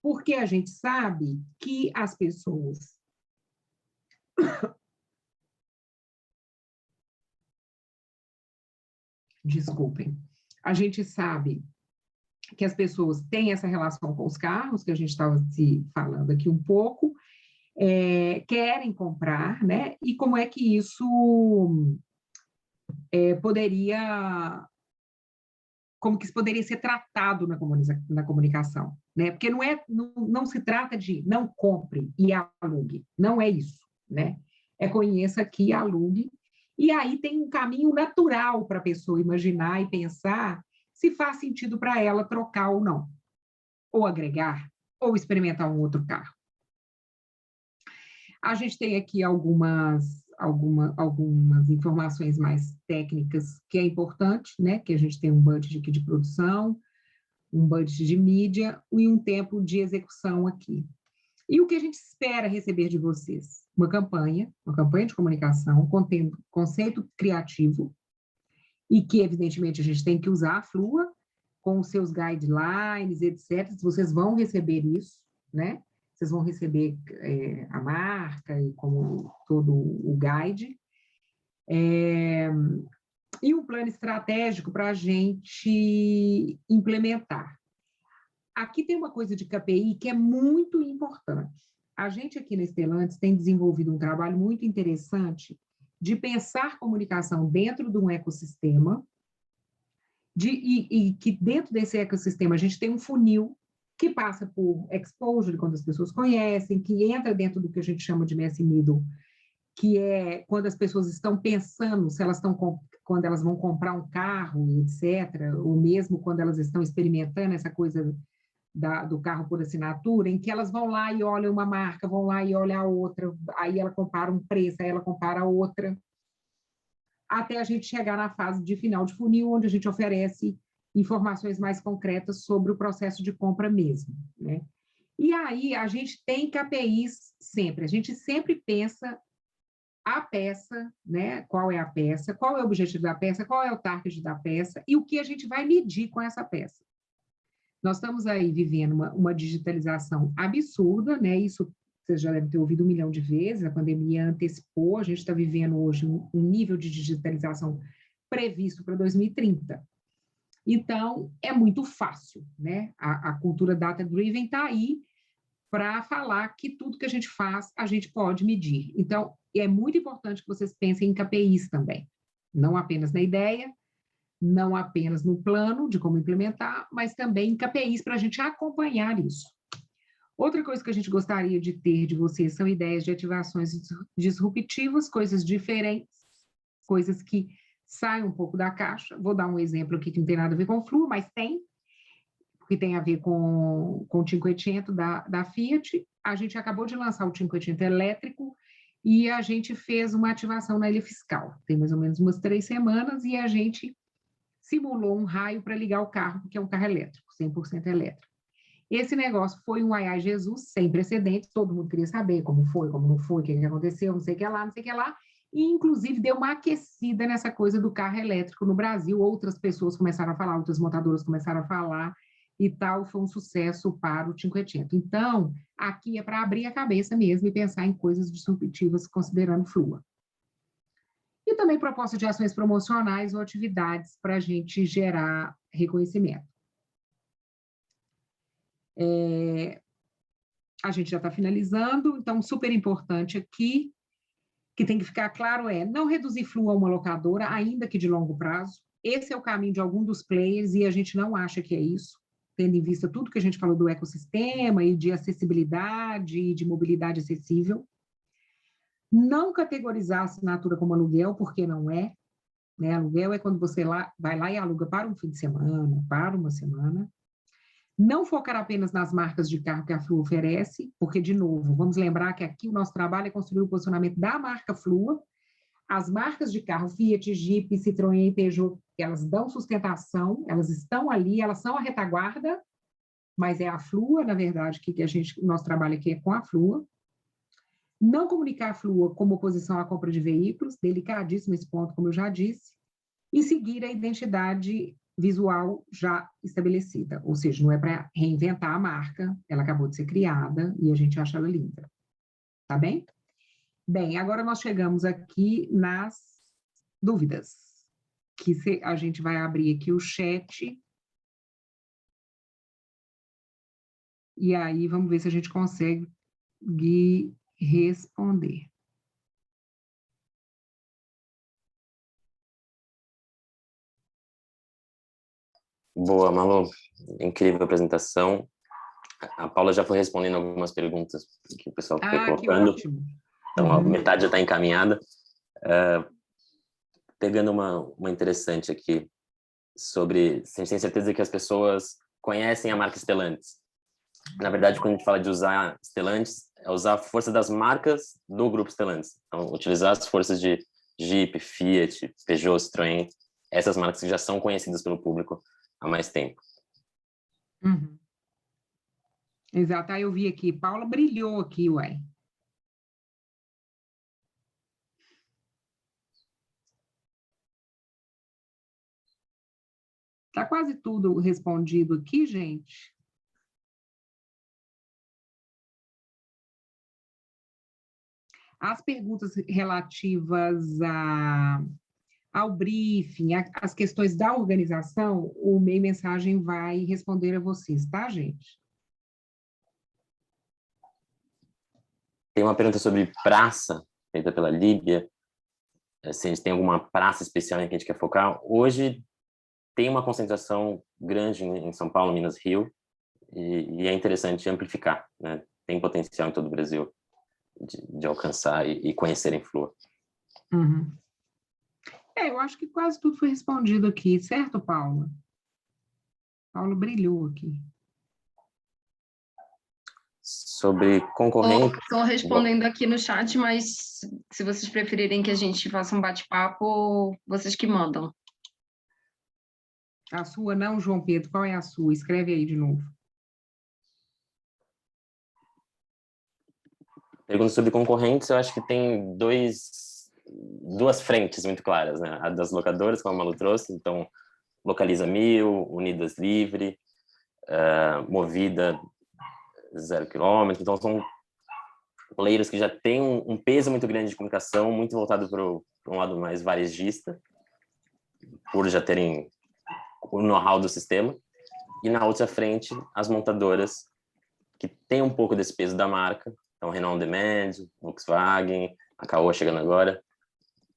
porque a gente sabe que as pessoas... Desculpem. A gente sabe que as pessoas têm essa relação com os carros, que a gente estava se falando aqui um pouco, querem comprar, né? E como é que isso como que isso poderia ser tratado na comunicação, né? Porque não se trata de não compre e alugue, não é isso, né? Conheça aqui e alugue, e aí tem um caminho natural para a pessoa imaginar e pensar se faz sentido para ela trocar ou não, ou agregar, ou experimentar um outro carro. A gente tem aqui algumas informações mais técnicas que é importante, né? Que a gente tem um budget aqui de produção, um budget de mídia e um tempo de execução aqui. E o que a gente espera receber de vocês? Uma campanha de comunicação, contendo conceito criativo, e que, evidentemente, a gente tem que usar a Flua com os seus guidelines, etc. Vocês vão receber isso, né? Vocês vão receber a marca e como todo o guide. E um plano estratégico para a gente implementar. Aqui tem uma coisa de KPI que é muito importante. A gente aqui na Stellantis tem desenvolvido um trabalho muito interessante de pensar comunicação dentro de um ecossistema, e que dentro desse ecossistema a gente tem um funil que passa por exposure, quando as pessoas conhecem, que entra dentro do que a gente chama de mass middle, que é quando as pessoas estão pensando se elas estão quando elas vão comprar um carro, etc., ou mesmo quando elas estão experimentando essa coisa do carro por assinatura, em que elas vão lá e olham uma marca, vão lá e olham a outra, aí ela compara um preço, aí ela compara a outra, até a gente chegar na fase de final de funil, onde a gente oferece informações mais concretas sobre o processo de compra mesmo, né? E aí a gente tem KPIs sempre, a gente sempre pensa a peça, né? Qual é a peça, qual é o objetivo da peça, qual é o target da peça e o que a gente vai medir com essa peça. Nós estamos aí vivendo uma digitalização absurda, né? Isso vocês já devem ter ouvido 1 milhão de vezes, a pandemia antecipou, a gente está vivendo hoje um nível de digitalização previsto para 2030. Então, é muito fácil, né? A cultura data-driven está aí para falar que tudo que a gente faz, a gente pode medir. Então, é muito importante que vocês pensem em KPIs também, não apenas na ideia, não apenas no plano de como implementar, mas também em KPIs para a gente acompanhar isso. Outra coisa que a gente gostaria de ter de vocês são ideias de ativações disruptivas, coisas diferentes, coisas que saem um pouco da caixa. Vou dar um exemplo aqui que não tem nada a ver com o Flua, mas tem, que tem a ver com o Cinquecento da Fiat. A gente acabou de lançar o Cinquecento elétrico e a gente fez uma ativação na ilha fiscal. Tem mais ou menos umas 3 semanas e a gente simulou um raio para ligar o carro, porque é um carro elétrico, 100% elétrico. Esse negócio foi um ai, ai, Jesus, sem precedentes, todo mundo queria saber como foi, como não foi, o que aconteceu, não sei o que lá, não sei o que lá, e inclusive deu uma aquecida nessa coisa do carro elétrico no Brasil, outras pessoas começaram a falar, outras montadoras começaram a falar, e tal, foi um sucesso para o Cinquecento. Então, aqui é para abrir a cabeça mesmo e pensar em coisas disruptivas, considerando Flua. E também proposta de ações promocionais ou atividades para a gente gerar reconhecimento. A gente já está finalizando, então, super importante aqui, que tem que ficar claro não reduzir Flua a uma locadora, ainda que de longo prazo. Esse é o caminho de algum dos players e a gente não acha que é isso, tendo em vista tudo que a gente falou do ecossistema e de acessibilidade e de mobilidade acessível. Não categorizar a assinatura como aluguel, porque não é, né? Aluguel é quando você vai lá e aluga para um fim de semana, para uma semana. Não focar apenas nas marcas de carro que a Flua oferece, porque, de novo, vamos lembrar que aqui o nosso trabalho é construir o posicionamento da marca Flua. As marcas de carro, Fiat, Jeep, Citroën e Peugeot, elas dão sustentação, elas estão ali, elas são a retaguarda, mas é a Flua, na verdade, que o nosso trabalho aqui é com a Flua. Não comunicar a Flua como oposição à compra de veículos, delicadíssimo esse ponto, como eu já disse, e seguir a identidade visual já estabelecida, ou seja, não é para reinventar a marca, ela acabou de ser criada e a gente acha ela linda, tá bem? Bem, agora nós chegamos aqui nas dúvidas, que a gente vai abrir aqui o chat, e aí vamos ver se a gente consegue responder. Boa, Malu. Incrível apresentação. A Paula já foi respondendo algumas perguntas que o pessoal foi colocando. Que ótimo. Então, a metade já está encaminhada. Pegando uma interessante aqui, sobre se a gente tem certeza que as pessoas conhecem a marca Stellantis. Na verdade, quando a gente fala de usar Stellantis, é usar a força das marcas do grupo Stellantis. Então, utilizar as forças de Jeep, Fiat, Peugeot, Citroën, essas marcas que já são conhecidas pelo público há mais tempo. Exato, aí eu vi aqui, Paula brilhou aqui, ué. Está quase tudo respondido aqui, gente. As perguntas relativas ao briefing, as questões da organização, o MEI Mensagem vai responder a vocês, tá, gente? Tem uma pergunta sobre praça, feita pela Líbia. Se a gente tem alguma praça especial em que a gente quer focar. Hoje tem uma concentração grande em São Paulo, Minas, Rio, e é interessante amplificar, né? Tem potencial em todo o Brasil. de alcançar e conhecerem Flua. Uhum. Eu acho que quase tudo foi respondido aqui, certo, Paula? Paulo brilhou aqui. Sobre concorrente... Estou respondendo aqui no chat, mas se vocês preferirem que a gente faça um bate-papo, vocês que mandam. A sua não, João Pedro, qual é a sua? Escreve aí de novo. Pergunta sobre concorrentes, eu acho que tem duas frentes muito claras, né? A das locadoras, como a Malu trouxe, então Localiza 1000, Unidas Livre, Movida 0 km, então são players que já têm um peso muito grande de comunicação, muito voltado para um lado mais varejista, por já terem o know-how do sistema, e na outra frente, as montadoras, que têm um pouco desse peso da marca, então Renault On Demand, Volkswagen, a Caoa chegando agora.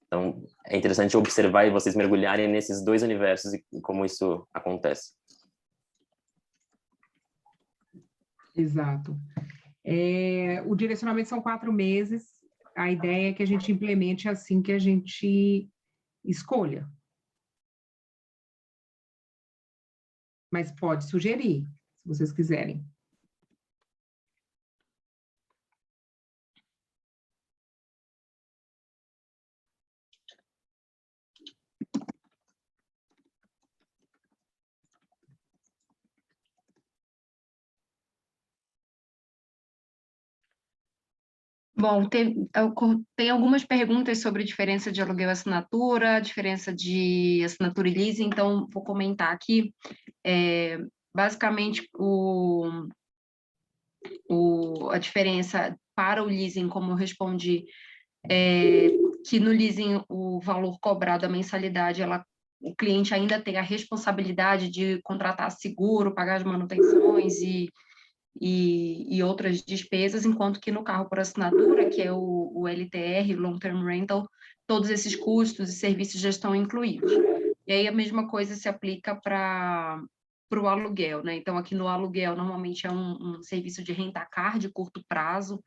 Então, é interessante observar e vocês mergulharem nesses dois universos e como isso acontece. Exato. O direcionamento são 4 meses, a ideia é que a gente implemente assim que a gente escolha. Mas pode sugerir, se vocês quiserem. Bom, tem algumas perguntas sobre diferença de aluguel e assinatura, diferença de assinatura e leasing, então vou comentar aqui. Basicamente, a diferença para o leasing, como eu respondi, que no leasing o valor cobrado, a mensalidade, o cliente ainda tem a responsabilidade de contratar seguro, pagar as manutenções e outras despesas, enquanto que no carro por assinatura, que é o LTR, Long Term Rental, todos esses custos e serviços já estão incluídos. E aí a mesma coisa se aplica para o aluguel, né? Então, aqui no aluguel, normalmente é um serviço de rent-a-car de curto prazo,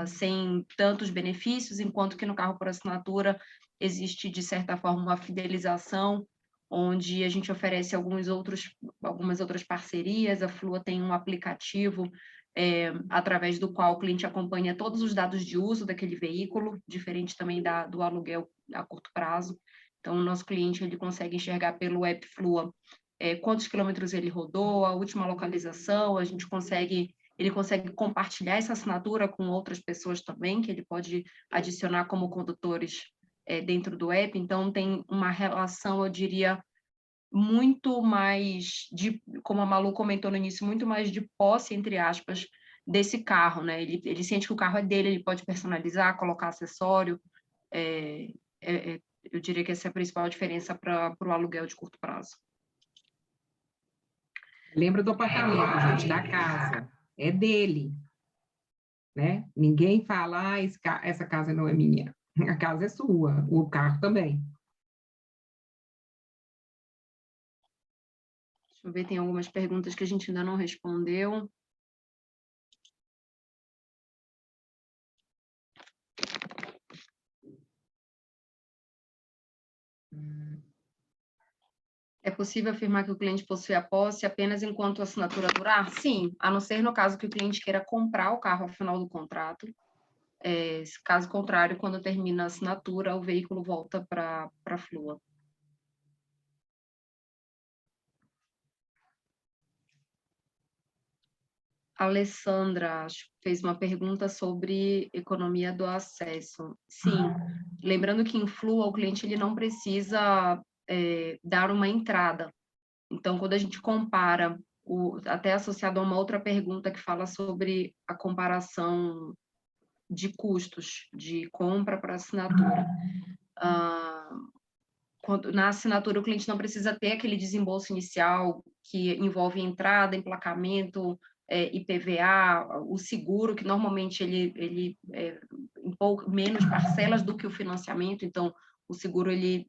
sem tantos benefícios, enquanto que no carro por assinatura existe, de certa forma, uma fidelização, onde a gente oferece algumas outras parcerias. A Flua tem um aplicativo através do qual o cliente acompanha todos os dados de uso daquele veículo, diferente também do aluguel a curto prazo. Então, o nosso cliente ele consegue enxergar pelo app Flua quantos quilômetros ele rodou, a última localização, ele consegue compartilhar essa assinatura com outras pessoas também, que ele pode adicionar como condutores dentro do app. Então, tem uma relação, eu diria, muito mais como a Malu comentou no início, muito mais de posse, entre aspas, desse carro, né? Ele sente que o carro é dele, ele pode personalizar, colocar acessório. Eu diria que essa é a principal diferença para o aluguel de curto prazo. Lembra do apartamento, gente, da casa. É dele, né? Ninguém fala, essa casa não é minha. A casa é sua, o carro também. Deixa eu ver, tem algumas perguntas que a gente ainda não respondeu. É possível afirmar que o cliente possui a posse apenas enquanto a assinatura durar? Sim, a não ser no caso que o cliente queira comprar o carro ao final do contrato. Caso contrário, quando termina a assinatura, o veículo volta para a Flua. A Alessandra fez uma pergunta sobre economia do acesso. Sim, lembrando que em Flua o cliente ele não precisa dar uma entrada. Então, quando a gente compara, até associado a uma outra pergunta que fala sobre a comparação de custos de compra para assinatura. Na assinatura, o cliente não precisa ter aquele desembolso inicial que envolve entrada, emplacamento, IPVA, o seguro, que normalmente ele em pouco menos parcelas do que o financiamento, então o seguro ele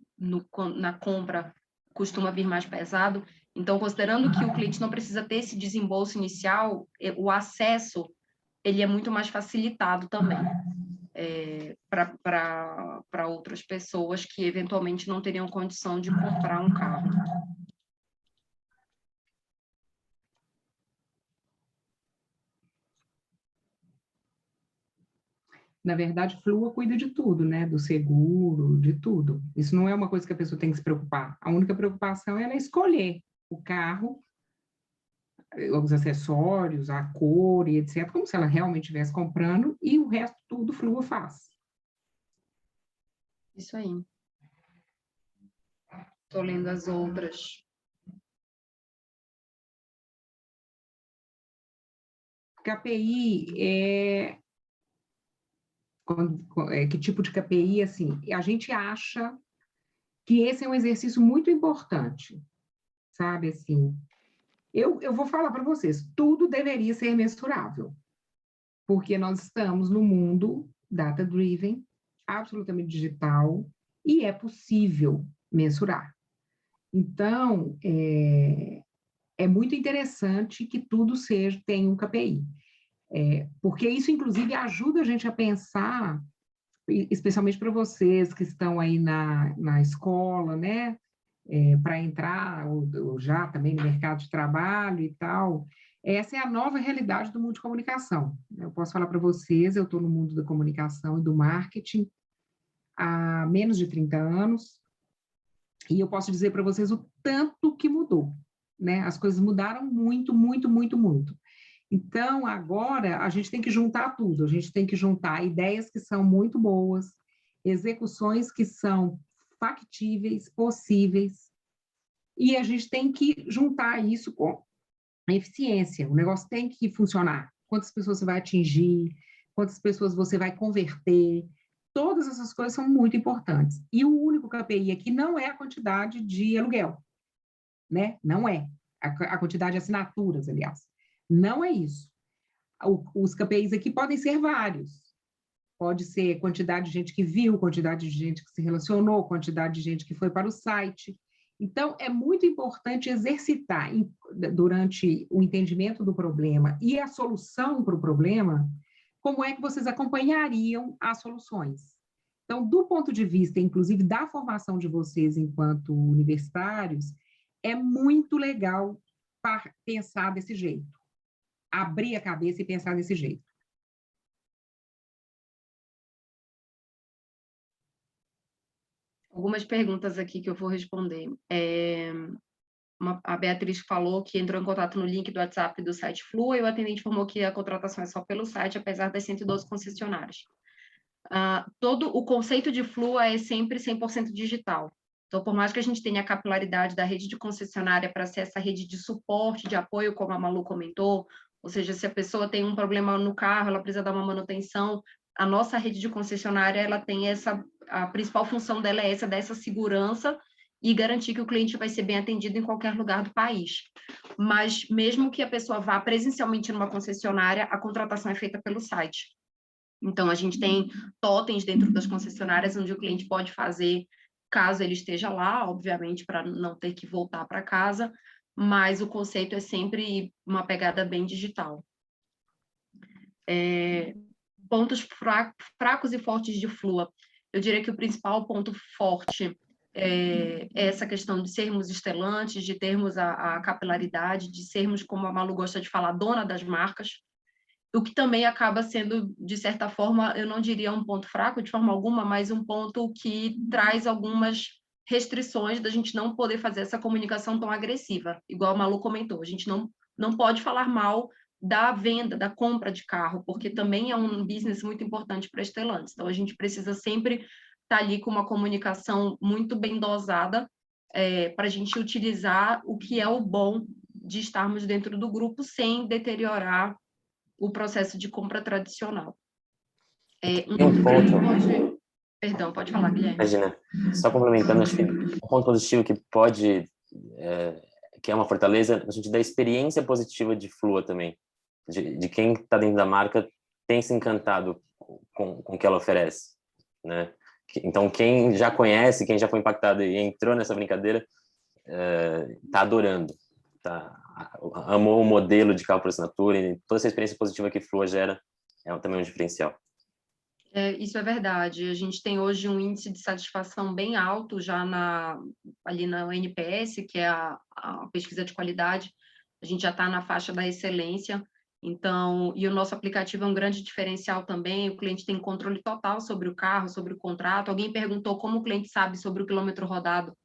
na compra costuma vir mais pesado. Então, considerando que o cliente não precisa ter esse desembolso inicial, o acesso ele é muito mais facilitado também para outras pessoas que eventualmente não teriam condição de comprar um carro. Na verdade, Flua cuida de tudo, né? Do seguro, de tudo. Isso não é uma coisa que a pessoa tem que se preocupar. A única preocupação é ela escolher o carro, os acessórios, a cor e etc., como se ela realmente estivesse comprando, e o resto tudo Flua faz. Isso aí. Estou lendo as outras. KPI que tipo de KPI, assim, a gente acha que esse é um exercício muito importante, sabe, assim, eu vou falar para vocês, tudo deveria ser mensurável, porque nós estamos no mundo data-driven, absolutamente digital, e é possível mensurar. Então, é muito interessante que tudo tenha um KPI, porque isso, inclusive, ajuda a gente a pensar, especialmente para vocês que estão aí na escola, né, para entrar, ou já também no mercado de trabalho e tal, essa é a nova realidade do mundo de comunicação. Eu posso falar para vocês, eu estou no mundo da comunicação e do marketing há menos de 30 anos, e eu posso dizer para vocês o tanto que mudou, né? As coisas mudaram muito, muito, muito, muito. Então, agora, a gente tem que juntar tudo, a gente tem que juntar ideias que são muito boas, execuções que são factíveis, possíveis, e a gente tem que juntar isso com eficiência, o negócio tem que funcionar. Quantas pessoas você vai atingir, quantas pessoas você vai converter, todas essas coisas são muito importantes. E o único KPI aqui não é a quantidade de aluguel, né? Não é. A quantidade de assinaturas, aliás. Não é isso. Os KPIs aqui podem ser vários. Pode ser quantidade de gente que viu, quantidade de gente que se relacionou, quantidade de gente que foi para o site. Então, é muito importante exercitar durante o entendimento do problema e a solução para o problema, como é que vocês acompanhariam as soluções. Então, do ponto de vista, inclusive, da formação de vocês enquanto universitários, é muito legal pensar desse jeito, abrir a cabeça e pensar desse jeito. Algumas perguntas aqui que eu vou responder. A Beatriz falou que entrou em contato no link do WhatsApp do site Flua e o atendente informou que a contratação é só pelo site, apesar das 112 concessionárias. Todo o conceito de Flua é sempre 100% digital. Então, por mais que a gente tenha a capilaridade da rede de concessionária para ser essa rede de suporte, de apoio, como a Malu comentou, ou seja, se a pessoa tem um problema no carro, ela precisa dar uma manutenção, a nossa rede de concessionária, ela tem a principal função dela é essa, dessa segurança e garantir que o cliente vai ser bem atendido em qualquer lugar do país. Mas, mesmo que a pessoa vá presencialmente numa concessionária, a contratação é feita pelo site. Então, a gente tem totens dentro das concessionárias onde o cliente pode fazer, caso ele esteja lá, obviamente, para não ter que voltar para casa, mas o conceito é sempre uma pegada bem digital. Pontos fracos e fortes de Flua. Eu diria que o principal ponto forte é essa questão de sermos estelantes, de termos a capilaridade, de sermos, como a Malu gosta de falar, dona das marcas, o que também acaba sendo, de certa forma, eu não diria um ponto fraco de forma alguma, mas um ponto que traz algumas restrições da gente não poder fazer essa comunicação tão agressiva, igual a Malu comentou, a gente não pode falar mal da venda, da compra de carro, porque também é um business muito importante para a Stellantis, então a gente precisa sempre estar ali com uma comunicação muito bem dosada para a gente utilizar o que é o bom de estarmos dentro do grupo sem deteriorar o processo de compra tradicional. Perdão, pode falar, Guilherme. Imagina, só complementando, acho que um ponto positivo que pode, que é uma fortaleza, a gente dá experiência positiva de Flua também, de quem está dentro da marca tem se encantado com o que ela oferece, né? Então, quem já conhece, quem já foi impactado e entrou nessa brincadeira, está adorando, amou o modelo de carro por assinatura e toda essa experiência positiva que Flua gera é também um diferencial. Isso é verdade. A gente tem hoje um índice de satisfação bem alto já ali na NPS, que é a pesquisa de qualidade. A gente já está na faixa da excelência. Então, e o nosso aplicativo é um grande diferencial também. O cliente tem controle total sobre o carro, sobre o contrato. Alguém perguntou como o cliente sabe sobre o quilômetro rodado.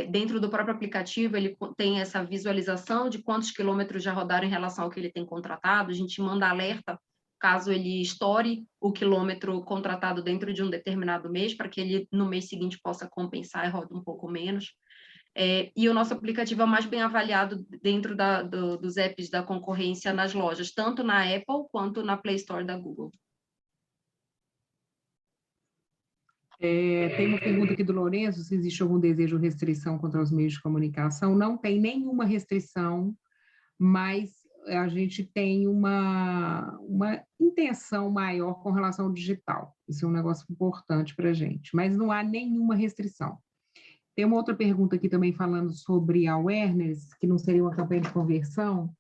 Dentro do próprio aplicativo, ele tem essa visualização de quantos quilômetros já rodaram em relação ao que ele tem contratado. A gente manda alerta caso ele estoure o quilômetro contratado dentro de um determinado mês, para que ele, no mês seguinte, possa compensar e rode um pouco menos. E o nosso aplicativo é o mais bem avaliado dentro dos apps da concorrência nas lojas, tanto na Apple quanto na Play Store da Google. Tem uma pergunta aqui do Lourenço, se existe algum desejo ou restrição contra os meios de comunicação. Não tem nenhuma restrição, mas a gente tem uma intenção maior com relação ao digital. Isso é um negócio importante para a gente, mas não há nenhuma restrição. Tem uma outra pergunta aqui também falando sobre awareness, que não seria uma campanha de conversão.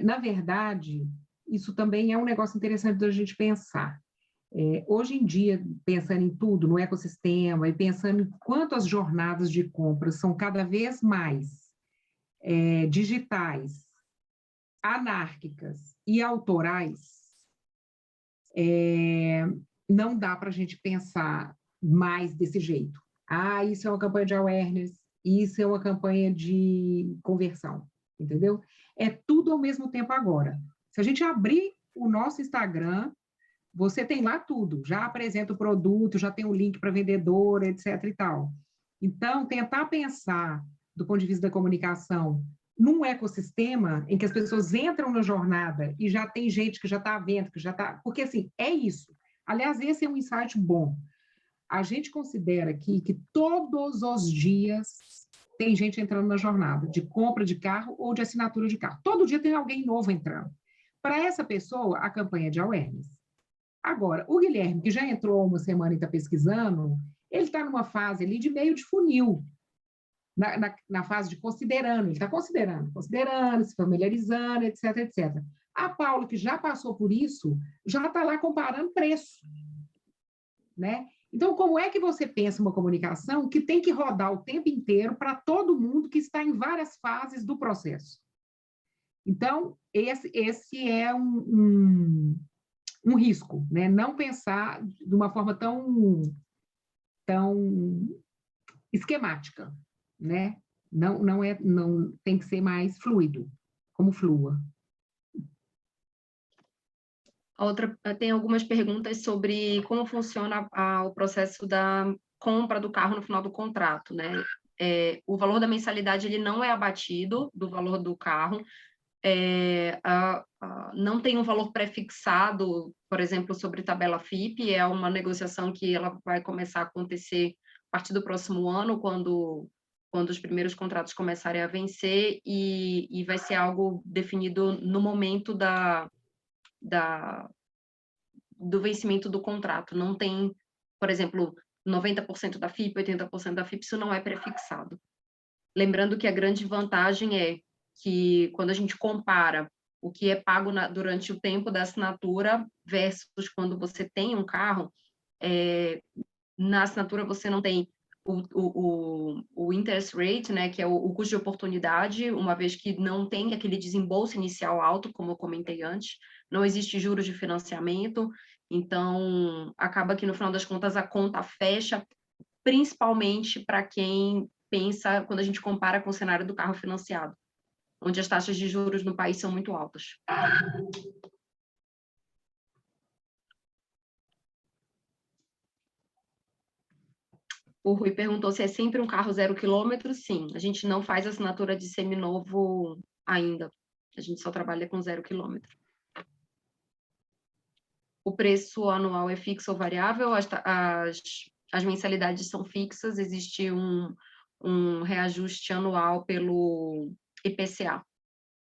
Na verdade, isso também é um negócio interessante da gente pensar. Hoje em dia, pensando em tudo, no ecossistema, e pensando em quanto as jornadas de compras são cada vez mais digitais, anárquicas e autorais, não dá para a gente pensar mais desse jeito. Isso é uma campanha de awareness, isso é uma campanha de conversão, entendeu? É tudo ao mesmo tempo agora. Se a gente abrir o nosso Instagram, você tem lá tudo, já apresenta o produto, já tem o link para vendedor, etc. e tal. Então, tentar pensar, do ponto de vista da comunicação, num ecossistema em que as pessoas entram na jornada e já tem gente que já está vendo, que já está. Porque, assim, é isso. Aliás, esse é um insight bom. A gente considera aqui que todos os dias tem gente entrando na jornada de compra de carro ou de assinatura de carro. Todo dia tem alguém novo entrando. Para essa pessoa, a campanha é de awareness. Agora, o Guilherme, que já entrou uma semana e está pesquisando, ele está numa fase ali de meio de funil, na fase de considerando, ele está considerando, se familiarizando, etc, etc. A Paula, que já passou por isso, já está lá comparando preço, né? Então, como é que você pensa uma comunicação que tem que rodar o tempo inteiro para todo mundo que está em várias fases do processo? Então, esse é um risco, né? Não pensar de uma forma tão esquemática, né? Não tem que ser mais fluido, como flua. Tem algumas perguntas sobre como funciona o processo da compra do carro no final do contrato, né? O valor da mensalidade ele não é abatido do valor do carro, não tem um valor prefixado, por exemplo, sobre tabela FIP, é uma negociação que ela vai começar a acontecer a partir do próximo ano, quando os primeiros contratos começarem a vencer, e vai ser algo definido no momento do vencimento do contrato. Não tem, por exemplo, 90% da FIP, 80% da FIP, isso não é prefixado. Lembrando que a grande vantagem é que, quando a gente compara o que é pago durante o tempo da assinatura versus quando você tem um carro, na assinatura você não tem o interest rate, né, que é o custo de oportunidade, uma vez que não tem aquele desembolso inicial alto, como eu comentei antes, não existe juros de financiamento, então acaba que, no final das contas, a conta fecha, principalmente para quem pensa, quando a gente compara com o cenário do carro financiado, onde as taxas de juros no país são muito altas. O Rui perguntou se é sempre um carro 0 km. Sim, a gente não faz assinatura de seminovo ainda. A gente só trabalha com 0 km. O preço anual é fixo ou variável? As mensalidades são fixas, existe um reajuste anual pelo IPCA.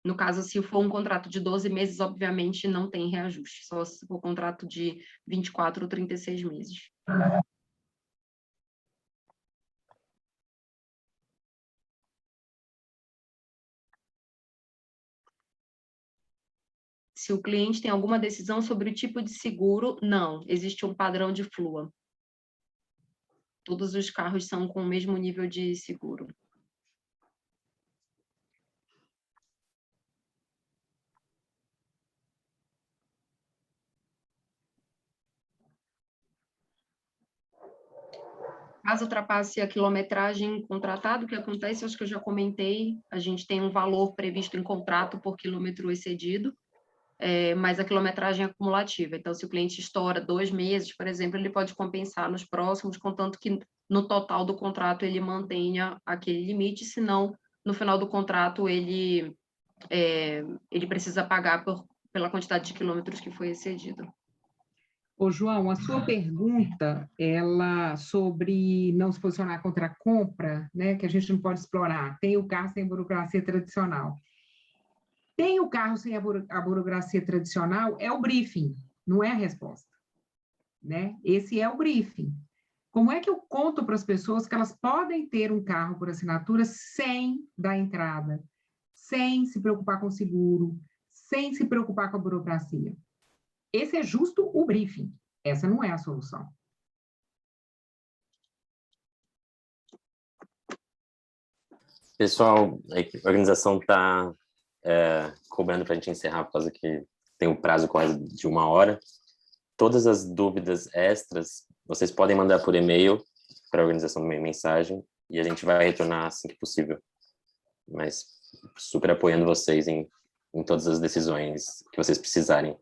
No caso, se for um contrato de 12 meses, obviamente não tem reajuste, só se for um contrato de 24 ou 36 meses. se o cliente tem alguma decisão sobre o tipo de seguro, não, existe um padrão de FLUA. Todos os carros são com o mesmo nível de seguro. Caso ultrapasse a quilometragem contratada, o que acontece, acho que eu já comentei, a gente tem um valor previsto em contrato por quilômetro excedido, mas a quilometragem é acumulativa. Então, se o cliente estoura 2 meses, por exemplo, ele pode compensar nos próximos, contanto que no total do contrato ele mantenha aquele limite, senão, no final do contrato, ele precisa pagar pela quantidade de quilômetros que foi excedido. Ô, João, a sua pergunta, ela sobre não se posicionar contra a compra, né, que a gente não pode explorar, tem o carro sem burocracia tradicional. Tem o carro sem a burocracia tradicional, é o briefing, não é a resposta, né? Esse é o briefing. Como é que eu conto para as pessoas que elas podem ter um carro por assinatura sem dar entrada, sem se preocupar com seguro, sem se preocupar com a burocracia? Esse é justo o briefing. Essa não é a solução. Pessoal, a organização está cobrando para a gente encerrar, por causa que tem um prazo quase de 1 hora. Todas as dúvidas extras, vocês podem mandar por e-mail para a organização mensagem e a gente vai retornar assim que possível. Mas super apoiando vocês em todas as decisões que vocês precisarem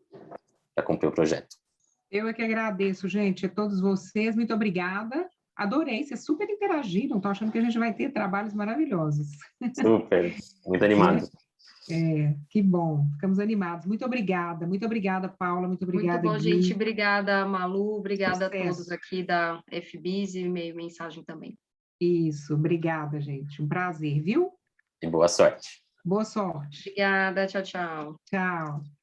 para cumprir o projeto. Eu é que agradeço, gente, a todos vocês. Muito obrigada. Adorei, vocês super interagiram. Estou achando que a gente vai ter trabalhos maravilhosos. Super, muito animado. Que bom, ficamos animados. Muito obrigada, Paula, muito obrigada, Muito bom, Gui. gente. Obrigada, Malu. Obrigada Sucesso. a todos aqui da FBIS e meio mensagem também. Isso, obrigada, gente. Um prazer, viu? E boa sorte. Boa sorte. Obrigada, tchau, tchau. Tchau.